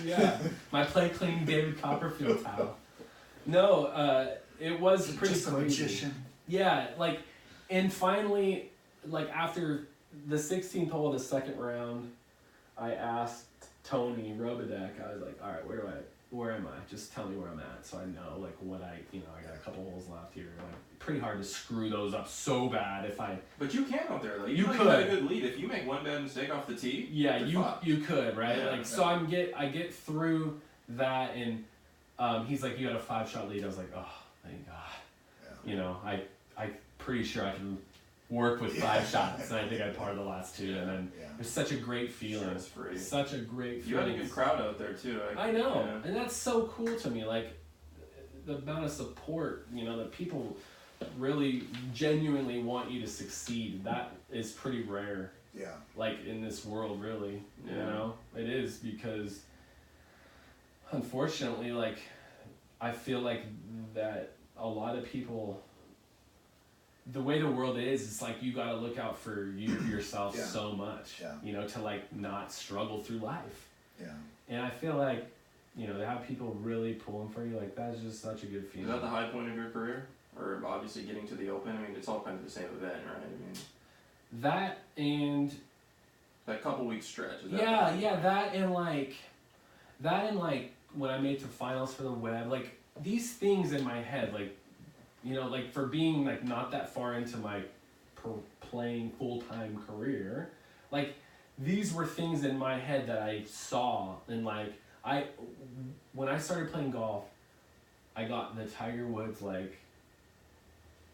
Yeah, my play clean David Copperfield towel. No, it was pretty Just a crazy. magician. Yeah, like, and finally, like after the 16th hole of the second round, I asked Tony Robideck. I was like, all right, where am I? Just tell me where I'm at, so I know like what I got a couple holes left here. Like, pretty hard to screw those up so bad if I. But you can out there though. You You could. had a good lead. If you make one bad mistake off the tee, Yeah, you're fucked. you could, right? Yeah, like, so I get through that, and he's like, you got a 5-shot lead. I was like, oh, thank God. Yeah. You know, I'm pretty sure I can work with 5 shots, and I think I parred the last 2, and then Yeah. it was such a great feeling. Stress-free. Such a great You feeling. had a good crowd out there too. I know, Yeah. and that's so cool to me. Like, the amount of support, that people really genuinely want you to succeed. That is pretty rare. Yeah. Like, in this world, really. Yeah. It is, because unfortunately, like, I feel like that a lot of people, the way the world is, it's like you gotta look out for yourself Yeah. so much, Yeah. to like not struggle through life. Yeah. And I feel like, to have people really pulling for you, like, that's just such a good Is feeling. that the high point of your career? Or obviously getting to the Open? I mean, it's all kind of the same event, right? I mean, That and that couple week stretch. Is that that and like when I made to finals for the web, like these things in my head, like, like for being like not that far into my playing full-time career, like these were things in my head that I saw, and like when I started playing golf, I got the Tiger Woods, like,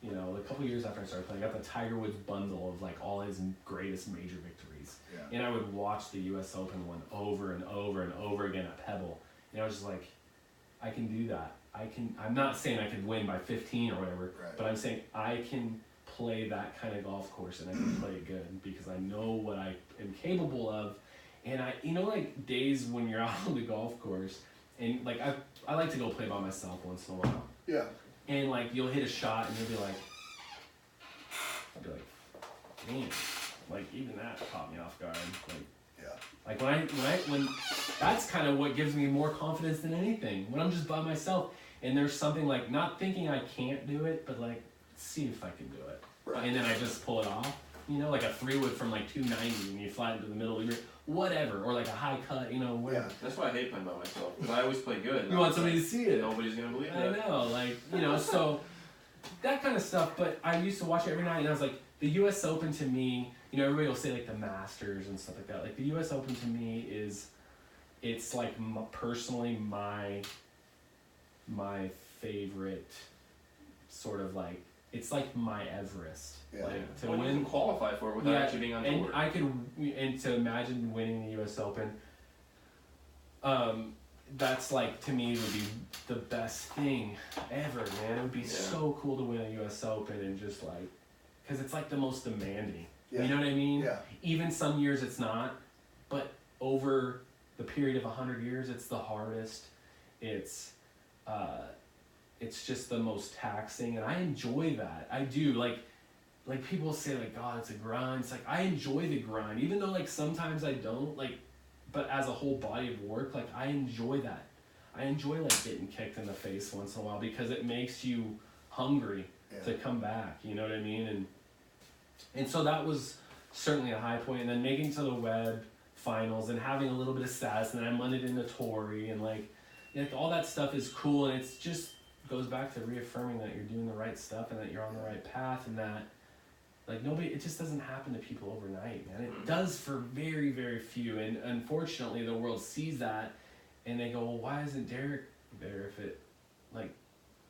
you know, a couple years after I started playing, I got the Tiger Woods bundle of like all his greatest major victories. Yeah. And I would watch the US Open one over and over and over again at Pebble. And I was just like, I can do that. I'm not saying I can win by 15 or whatever, Right. but I'm saying I can play that kind of golf course and I can play it good because I know what I am capable of. And like days when you're out on the golf course and like I like to go play by myself once in a while. Yeah. And like you'll hit a shot and you'll be like, damn, like even that caught me off guard. Like when that's kind of what gives me more confidence than anything. When I'm just by myself and there's something like not thinking I can't do it, but like see if I can do it. Right. And then I just pull it off. You know, like a 3-wood from like 290 and you fly into the middle of your whatever, or like a high cut, you know, whatever. Yeah. That's why I hate playing by myself, because I always play good. You want somebody to see it. Nobody's gonna believe I it. know, like, you know, so that kind of stuff. But I used to watch it every night, and I was like, the U.S. Open to me, you know, everybody will say like the Masters and stuff like that. Like the U.S. Open to me it's like personally my favorite sort of like, it's like my Everest. Yeah. Like to Well, you win, can qualify for it without actually being on tour. and to imagine winning the U.S. Open. That's like, to me, would be the best thing ever, man. It would be so cool to win a U.S. Open and just like, because it's like the most demanding. Yeah. You know what I mean? Yeah. Even some years it's not, but over the period of 100 years, it's the hardest. It's just the most taxing, and I enjoy that. I do. Like people say like, God, it's a grind. It's like, I enjoy the grind, even though like sometimes I don't, like, but as a whole body of work, like I enjoy that. I enjoy like getting kicked in the face once in a while because it makes you hungry to come back. You know what I mean? And so that was certainly a high point. And then making to the Web finals and having a little bit of status, and then I landed in the Tory, and like all that stuff is cool, and it's just goes back to reaffirming that you're doing the right stuff and that you're on the right path, and that like it just doesn't happen to people overnight, man. It does for very, very few, and unfortunately the world sees that and they go, well, why isn't Derek there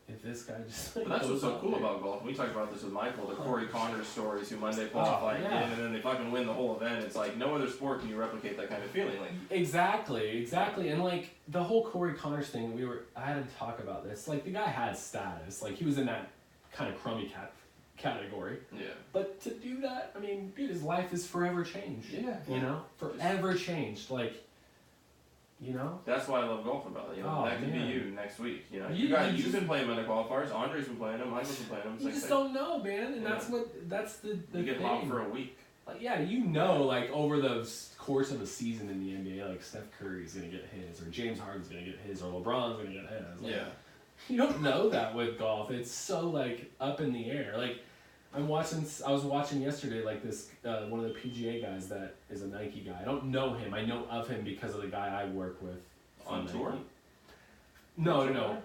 if this guy just like, But that's what's so cool there. about golf. We talked about this with Michael, the Corey Connors stories, who Monday qualify again, and then they fucking win the whole event. It's like no other sport can you replicate that kind of feeling. Like Exactly, and like the whole Corey Connors thing, I had to talk about this. Like the guy had status, like he was in that kind of crummy category. Yeah. But to do that, I mean, dude, his life is forever changed. Yeah. You know, forever changed. Like, you know. That's why I love golf about it. You know, that could be you next week. You know, you've been playing Monday qualifiers. Andre's been playing them. Michael's been playing them. You just don't know, man, and that's the you get thing. hot for a week. Like, yeah, you know, like over the course of a season in the NBA, like Steph Curry's gonna get his, or James Harden's gonna get his, or LeBron's gonna get his. Like, Yeah. You don't know that with golf. It's so like up in the air. Like I was watching yesterday, like this one of the PGA guys that is a Nike guy. I don't know him. I know of him because of the guy I work with On Nike. tour? No.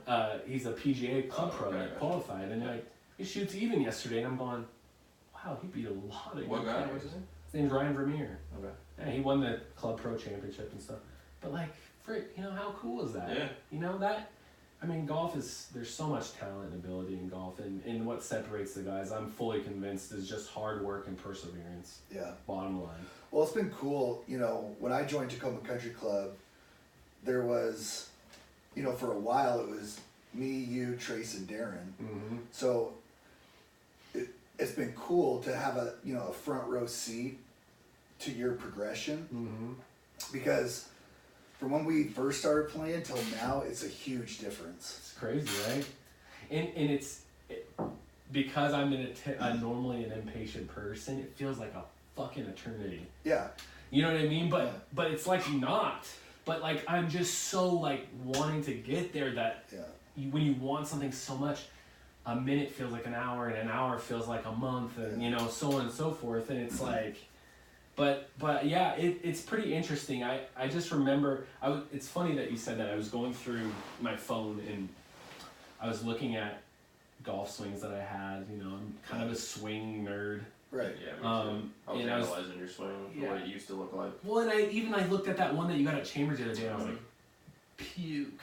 He's a PGA club pro that qualified, and like he shoots even yesterday, and I'm going, wow, he beat a lot of What good guy? players. What's his name? His name's Ryan Vermeer. Okay. Yeah, he won the club pro championship and stuff. But like, you know, how cool is that? Yeah. You know that. I mean, there's so much talent and ability in golf, and what separates the guys, I'm fully convinced, is just hard work and perseverance. Yeah. Bottom line. Well, it's been cool. You know, when I joined Tacoma Country Club, there was, you know, for a while it was me, you, Trace, and Darren. Mm-hmm. So it's been cool to have a front row seat to your progression, Mm-hmm. because from when we first started playing till now, it's a huge difference. It's crazy, right? And because I'm normally an impatient person, it feels like a fucking eternity. Yeah. You know what I mean? But it's like not. But like I'm just so like wanting to get there that when you want something so much, a minute feels like an hour, and an hour feels like a month, and you know, so on and so forth. And it's like, but yeah, it's pretty interesting. I just remember it's funny that you said that. I was going through my phone and I was looking at golf swings that I had. You know, I'm kind of a swing nerd. Right. Yeah, me too. I was and analyzing your swing, what it used to look like. Well, and I looked at that one that you got at Chambers the other day, and I was like, puke.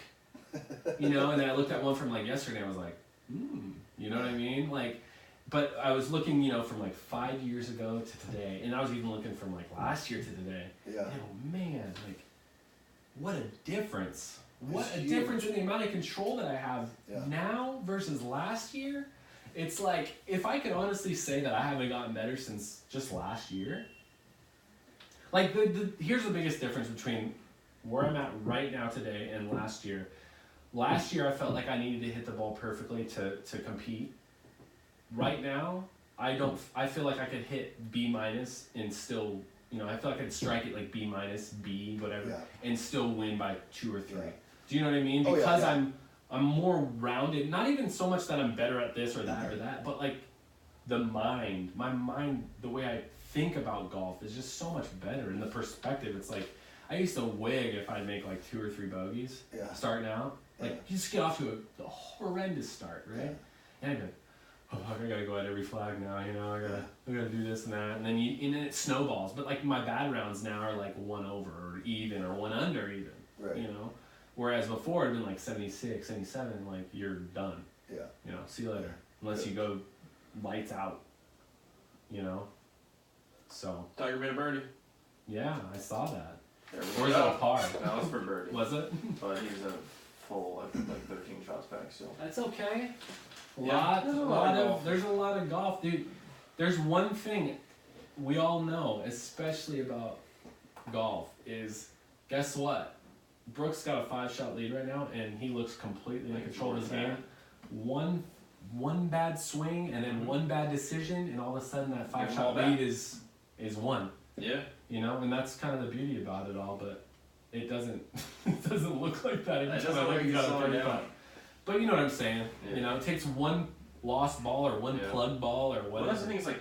You know, and then I looked at one from like yesterday and I was like, you know what I mean? Like, but I was looking, you know, from like 5 years ago to today, and I was even looking from like last year to today. Yeah. And, oh man, like, what a difference. What It's a huge. difference in the amount of control that I have now versus last year. It's like, if I could honestly say that I haven't gotten better since just last year. Like, here's the biggest difference between where I'm at right now today and last year. Last year, I felt like I needed to hit the ball perfectly to compete. Right now, I feel like I could hit B- and still, you know, I feel like I could strike it like B-, B, whatever, and still win by 2 or 3. Yeah. Do you know what I mean? Because I'm more rounded. Not even so much that I'm better at this or that or that, but like my mind, the way I think about golf is just so much better. In the perspective, it's like I used to wig if I'd make like 2 or 3 bogeys starting out. Like you just get off to a horrendous start, right? And I'd be like, oh fuck, I gotta go at every flag now, you know, I gotta do this and that, and then it snowballs. But like my bad rounds now are like 1 over or even or 1 under even, you know. Whereas before it'd been like 76, 77, like you're done. Yeah. You know, see you later. Unless you go lights out, you know. So. Tiger made a birdie. Yeah, I saw that. Or was it a par? No, it was for birdie. Was it? But he was a full, I think, like 13 shots back still. That's okay. There's a lot of golf, dude. There's one thing we all know, especially about golf, is guess what? Brooks got a 5-shot lead right now, and he looks completely in control of his game. One bad swing, and then one bad decision, and all of a sudden that 5-shot lead is won. Yeah. You know, and that's kind of the beauty about it all, but it doesn't look like that every time I look at it. But you know what I'm saying? Yeah. You know, it takes one lost ball or one plug ball or whatever. Well, that's the thing. It's like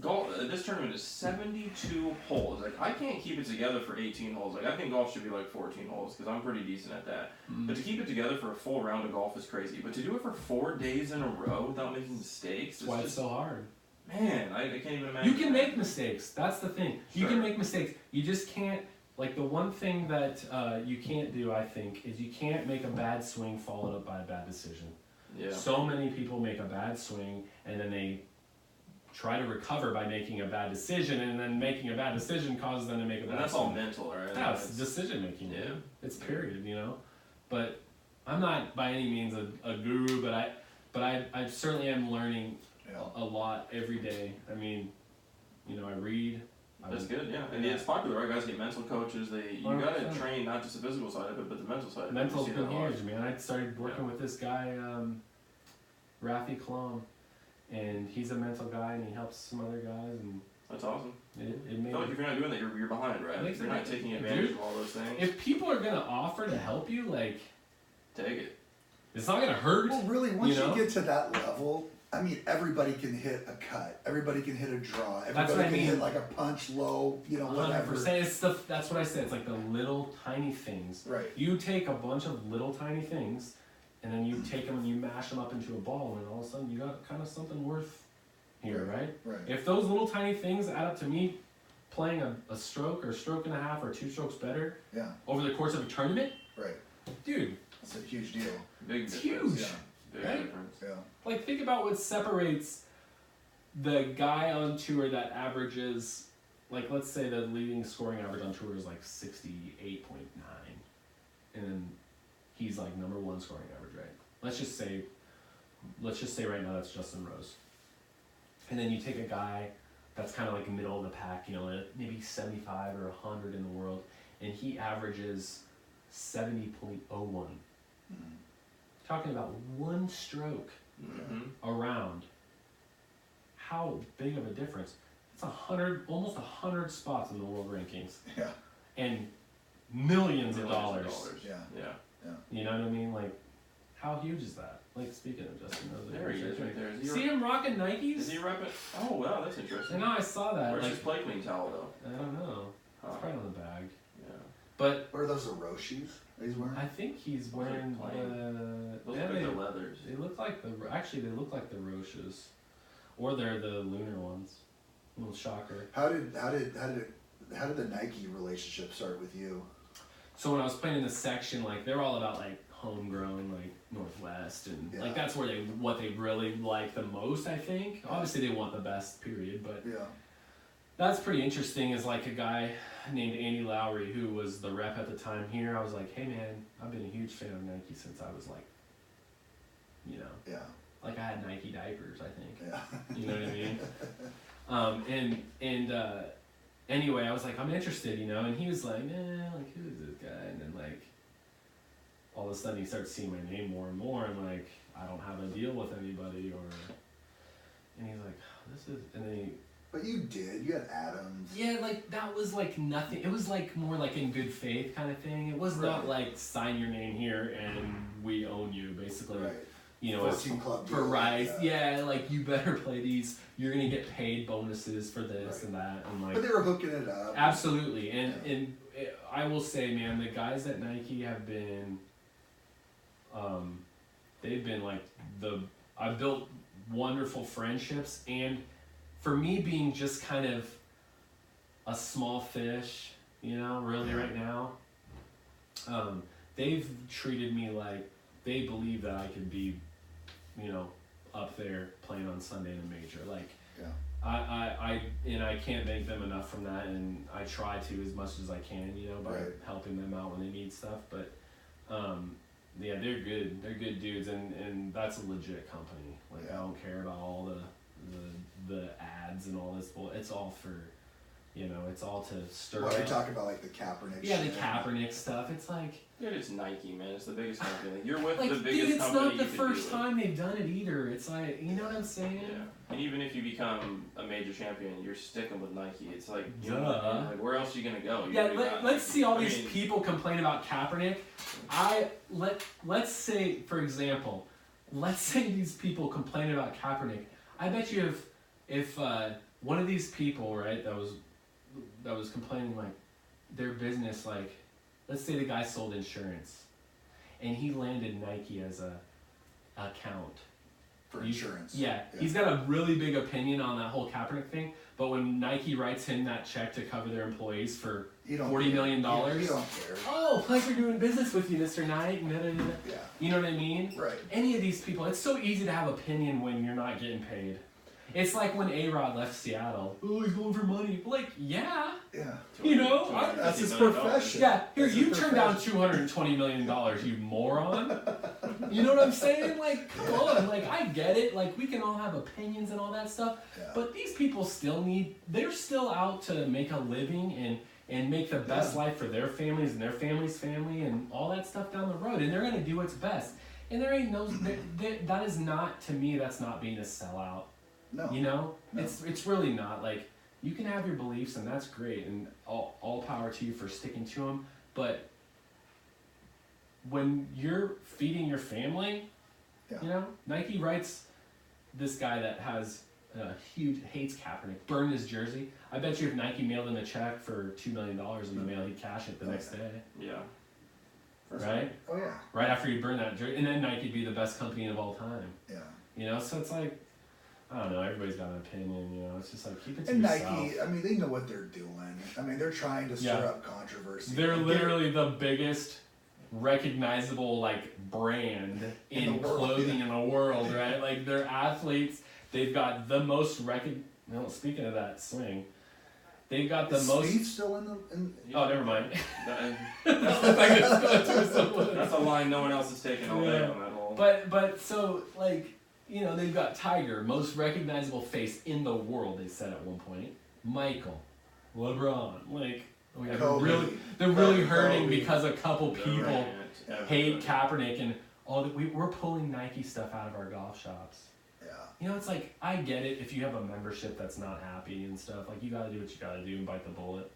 golf. This tournament is 72 holes. Like I can't keep it together for 18 holes. Like I think golf should be like 14 holes because I'm pretty decent at that. But to keep it together for a full round of golf is crazy. But to do it for 4 days in a row without making mistakes, that's why it's so hard. Man, I can't even imagine. You can make mistakes. That's the thing. You can make mistakes. You just can't. Like the one thing that you can't do, I think, is you can't make a bad swing followed up by a bad decision. Yeah. So many people make a bad swing and then they try to recover by making a bad decision, and then making a bad decision causes them to make a bad swing. And that's all mental, right? Yeah, it's decision making. Yeah. It's period, you know. But I'm not by any means a guru, but I certainly am learning a lot every day. I mean, you know, I read. That's good, yeah. And it's popular, right? Guys get mental coaches. You got to train not just the physical side of it, but the mental side of it. Mental's been huge, man. I started working with this guy, Rafi Klom, and he's a mental guy, and he helps some other guys. And that's awesome. It made like if you're not doing that, you're behind, right? If you're not taking advantage of all those things. If people are gonna offer to help you, like, take it. It's not gonna hurt. Well, really, once you get to that level. I mean, everybody can hit a cut. Everybody can hit a draw. Everybody can hit like a punch low, you know, whatever. That's what I said. It's like the little tiny things. Right. You take a bunch of little tiny things, and then you take them and you mash them up into a ball, and all of a sudden you got kind of something worth here, right? Right. If those little tiny things add up to me playing a stroke or a stroke and a half or 2 strokes better over the course of a tournament, right, dude, that's a huge deal. It's huge. Yeah. Big difference. Yeah. Like, think about what separates the guy on tour that averages, like, let's say the leading scoring average on tour is like 68.9, and then he's like #1 scoring average, right? Let's just say right now that's Justin Rose. And then you take a guy that's kind of like middle of the pack, you know, maybe 75 or 100 in the world, and he averages 70.01. Talking about 1 stroke around. How big of a difference? It's almost 100 spots in the world rankings. Yeah. And millions of dollars. Yeah. You know what I mean? Like, how huge is that? Like, speaking of Justin Rose. There he is right there. See him rocking Nikes? Is he repping? Oh, wow, that's interesting. I know, I saw that. Where's his play clean towel, though? I don't know. It's probably on the bag. Yeah. But what are those, the Rose shoes he's wearing? I think he's wearing those are the leathers. They look like the Roches, or they're the lunar ones. Little shocker. How did the Nike relationship start with you? So when I was playing in the section, like they're all about like homegrown, like Northwest, and like that's where what they really like the most. I think obviously they want the best, period, but that's pretty interesting. Is like a guy named Andy Lowry who was the rep at the time here. I was like, hey man, I've been a huge fan of Nike since I was like, you know, like I had Nike diapers, I think. You know what I mean? Anyway, I was like, I'm interested, you know, and he was like, like who is this guy? And then like all of a sudden he starts seeing my name more and more. I'm like, I don't have a deal with anybody, and he's like, this is, and then he. But you did. You had Adams. Yeah, like that was like nothing. It was like more like in good faith kind of thing. It was not like sign your name here and we own you, basically. Right. You know, club for rights. Yeah, like you better play these. You're gonna get paid bonuses for this and that, and like. But they were hooking it up. Absolutely, and I will say, man, the guys at Nike have been. They've been like I've built wonderful friendships, and for me being just kind of a small fish, you know, really right now, they've treated me like they believe that I could be, you know, up there playing on Sunday in a major. Like, I can't thank them enough from that, and I try to as much as I can, you know, by helping them out when they need stuff. But, yeah, they're good. They're good dudes, and that's a legit company. Like, I don't care about all the ads and all this. Well, it's all for, you know, it's all to stir up. You're talking about like the Kaepernick. Yeah, the Kaepernick stuff. It's like. Dude, it's Nike, man. It's the biggest company. Like, you're with like, the biggest dude, it's company. not the first time they've done it either. It's like, you know what I'm saying? Yeah. And even if you become a major champion, you're sticking with Nike. It's like, you know what I mean? Like, where else are you gonna go? Let's see all these people complain about Kaepernick. Let's say, for example, let's say these people complain about Kaepernick. I bet you if one of these people, right, that was complaining, like their business, like let's say the guy sold insurance, and he landed Nike as a account. For insurance. Yeah, he's got a really big opinion on that whole Kaepernick thing, but when Nike writes him that check to cover their employees for $40 million, you don't care. Oh, pleasure doing business with you, Mr. Knight. Yeah. You know what I mean? Right. Any of these people, it's so easy to have opinion when you're not getting paid. It's like when A-Rod left Seattle. Oh, he's going for money. Like, yeah. Yeah. You know? That's his profession. Yeah. Here, you turned down $220 million, you moron. You know what I'm saying? Like, come on. Like, I get it. Like, we can all have opinions and all that stuff. Yeah. But these people they're still out to make a living and make the best life for their families and their family's family and all that stuff down the road. And they're going to do what's best. And there ain't that is not, to me, that's not being a sellout. No. You know? No. It's really not. Like, you can have your beliefs, and that's great, and all power to you for sticking to them, but when you're feeding your family, you know, Nike writes this guy that has hates Kaepernick, burned his jersey. I bet you if Nike mailed him a check for $2 million in the mail, he'd cash it the next day. Yeah. Right? Oh, yeah. Right after you burn that jersey, and then Nike'd be the best company of all time. Yeah. You know, so it's like, I don't know, everybody's got an opinion, you know, it's just like, keep it to and yourself. Nike, I mean, they know what they're doing. I mean, they're trying to stir up controversy. They're literally the biggest recognizable, like, brand in clothing in the world, right? Like, they're athletes, they've got the most speaking of that swing, they've got the most... Steve still in the... Oh, never mind. That's a line no one else is taking all day on that whole... But so, like... You know, they've got Tiger, most recognizable face in the world, they said at one point. Michael, LeBron, like, they're really hurting because a couple people hate Kaepernick, and we're pulling Nike stuff out of our golf shops. Yeah. You know, it's like, I get it if you have a membership that's not happy and stuff, like, you gotta do what you gotta do and bite the bullet.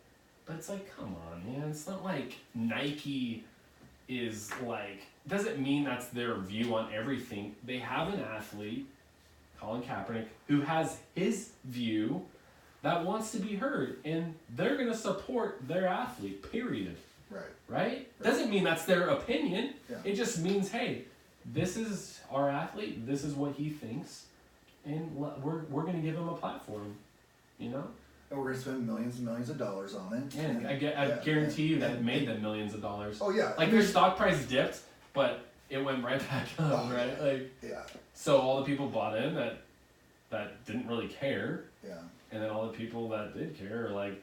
But it's like, come on, man, it's not like Nike is like... Doesn't mean that's their view on everything. They have an athlete, Colin Kaepernick, who has his view that wants to be heard, and they're going to support their athlete, period. Right? Doesn't mean that's their opinion. Yeah. It just means, hey, this is our athlete, this is what he thinks, and we're going to give him a platform, you know? And we're gonna spend millions and millions of dollars on it. And I guarantee you that it made them millions of dollars. Oh yeah. Like their stock price dipped, but it went right back up, right? Like so all the people bought in that didn't really care. Yeah. And then all the people that did care are like,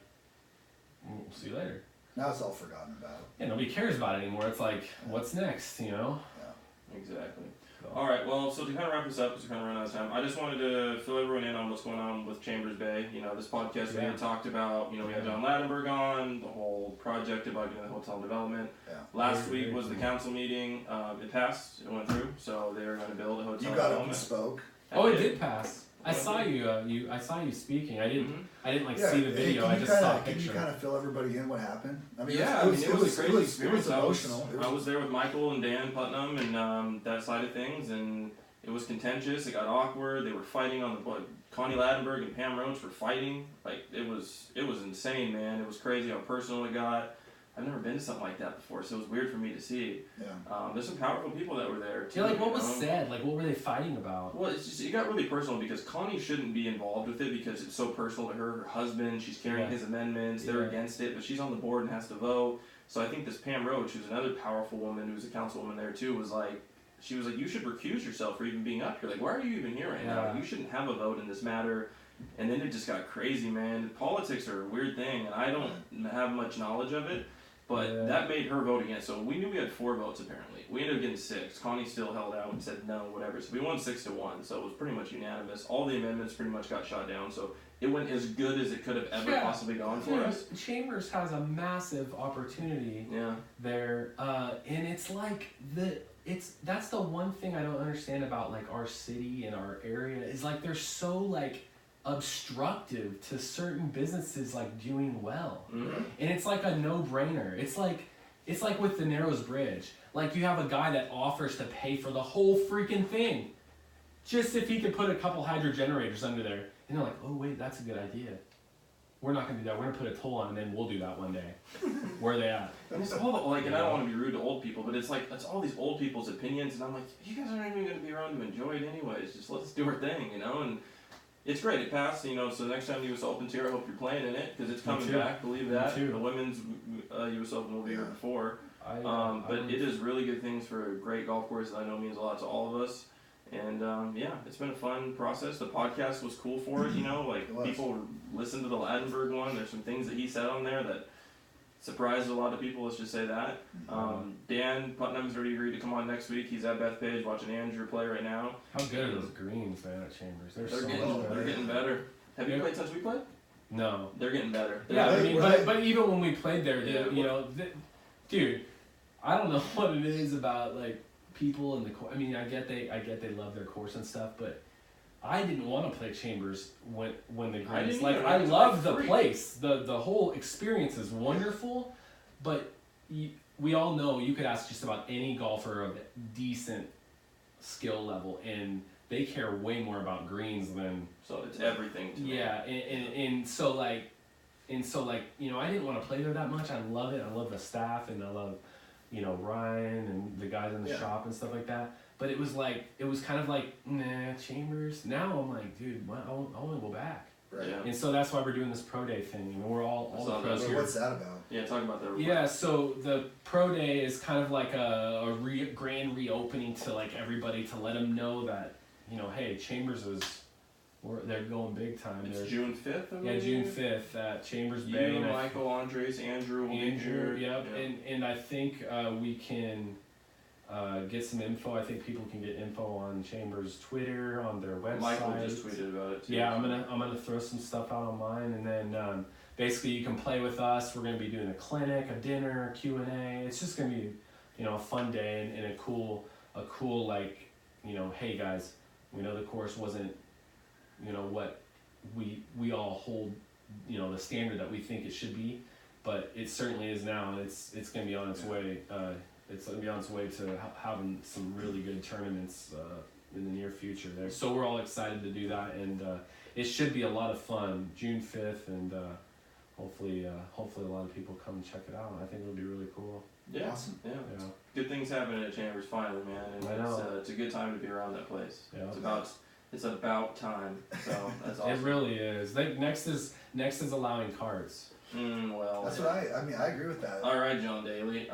we'll see you later. Now it's all forgotten about. Yeah, nobody cares about it anymore. It's like, what's next, you know? Yeah. Exactly. So. All right. Well, so to kind of wrap this up, because we're kind of running out of time, I just wanted to fill everyone in on what's going on with Chambers Bay. You know, this podcast we had talked about. You know, we had John Ladenburg on the whole project about getting the hotel development. Yeah. Last week was the council meeting. It passed. It went through. So they're going to build a hotel. You got up development. and spoke. Oh, it did pass. I saw you. I saw you speaking. I didn't see the video. I just saw a picture. Can you kind of fill everybody in what happened? I mean, Yeah, it was a crazy experience. It was emotional. I was there with Michael and Dan Putnam and that side of things, and it was contentious. It got awkward. They were fighting on the Connie Ladenburg and Pam Roach were fighting. Like it was insane, man. It was crazy how personal it got. I've never been to something like that before, so it was weird for me to see. Yeah. There's some powerful people that were there too. Yeah, like what was said? Like what were they fighting about? Well, it's just, it got really personal because Connie shouldn't be involved with it because it's so personal to her. Her husband, she's carrying his amendments. They're against it, but she's on the board and has to vote. So I think this Pam Roach, who's another powerful woman, who's a councilwoman there too, was like, you should recuse yourself for even being up here. Like, why are you even here right now? You shouldn't have a vote in this matter. And then it just got crazy, man. Politics are a weird thing, and I don't have much knowledge of it. But that made her vote against. So we knew we had 4 votes apparently. We ended up getting 6. Connie still held out and said no, whatever. So we won 6-1. So it was pretty much unanimous. All the amendments pretty much got shot down. So it went as good as it could have ever possibly gone for us. Chambers has a massive opportunity there, and it's like that's the one thing I don't understand about like our city and our area is like they're so like obstructive to certain businesses like doing well. And it's like a no-brainer. It's like with the Narrows Bridge, like you have a guy that offers to pay for the whole freaking thing just if he could put a couple hydro generators under there, and they're like, oh wait, that's a good idea, we're not gonna do that, we're gonna put a toll on and then we'll do that one day. Where are they at? It's all like, and I don't want to be rude to old people, but it's like it's all these old people's opinions, and I'm like, you guys aren't even gonna be around to enjoy it anyways, just let's do our thing, you know. And it's great. It passed, you know. So next time US Open's here, I hope you're playing in it because it's coming back. Believe that. The women's US Open will be here before. But it is really good things for a great golf course that I know means a lot to all of us. And it's been a fun process. The podcast was cool for it, you know. Like people listened to the Ladenburg one. There's some things that he said on there that surprised a lot of people. Let's just say that. Dan Putnam's already agreed to come on next week. He's at Bethpage watching Andrew play right now. How good are those greens, man, at Chambers? They're getting better. Have you played since we played? No. They're getting better. I mean, but even when we played there, you know, dude, I don't know what it is about like people in the course. I mean, I get they love their course and stuff, but I didn't want to play Chambers when the greens. Like I love the place. The whole experience is wonderful, but we all know you could ask just about any golfer of decent skill level, and they care way more about greens than. So it's everything to me. Yeah, and so like, you know, I didn't want to play there that much. I love it. I love the staff, and I love, you know, Ryan and the guys in the shop and stuff like that. But it was kind of like, nah, Chambers. Now I'm like, dude, I want to go back. Right. Yeah. And so that's why we're doing this pro day thing. You know, we're all the pros here. What's that about? Yeah, talk about that. Yeah, so the pro day is kind of like a grand reopening to like everybody to let them know that, you know, hey, Chambers they're going big time. It's June 5th. Yeah, June 5th at Chambers Bay. You, Michael, Andres, Andrew will be here. Yep. And I think we can get some info. I think people can get info on Chambers Twitter, on their website. Michael just tweeted about it too. Yeah, I'm gonna throw some stuff out on mine, and then basically you can play with us. We're gonna be doing a clinic, a dinner, Q&A. It's just gonna be, you know, a fun day and a cool like, you know, hey guys, we know the course wasn't, you know, what we all hold, you know, the standard that we think it should be, but it certainly is now, and it's going to be on its way. It's going to be on its way to having some really good tournaments in the near future there. So we're all excited to do that, and it should be a lot of fun. June 5th, and hopefully a lot of people come and check it out. I think it'll be really cool. Yeah, awesome. Yeah. Good things happening at Chambers finally, man, and it's a good time to be around that place. Yeah. It's about time. So that's awesome. It really is. Next is allowing cards. Well. That's what I mean. I agree with that. All right, John Daly.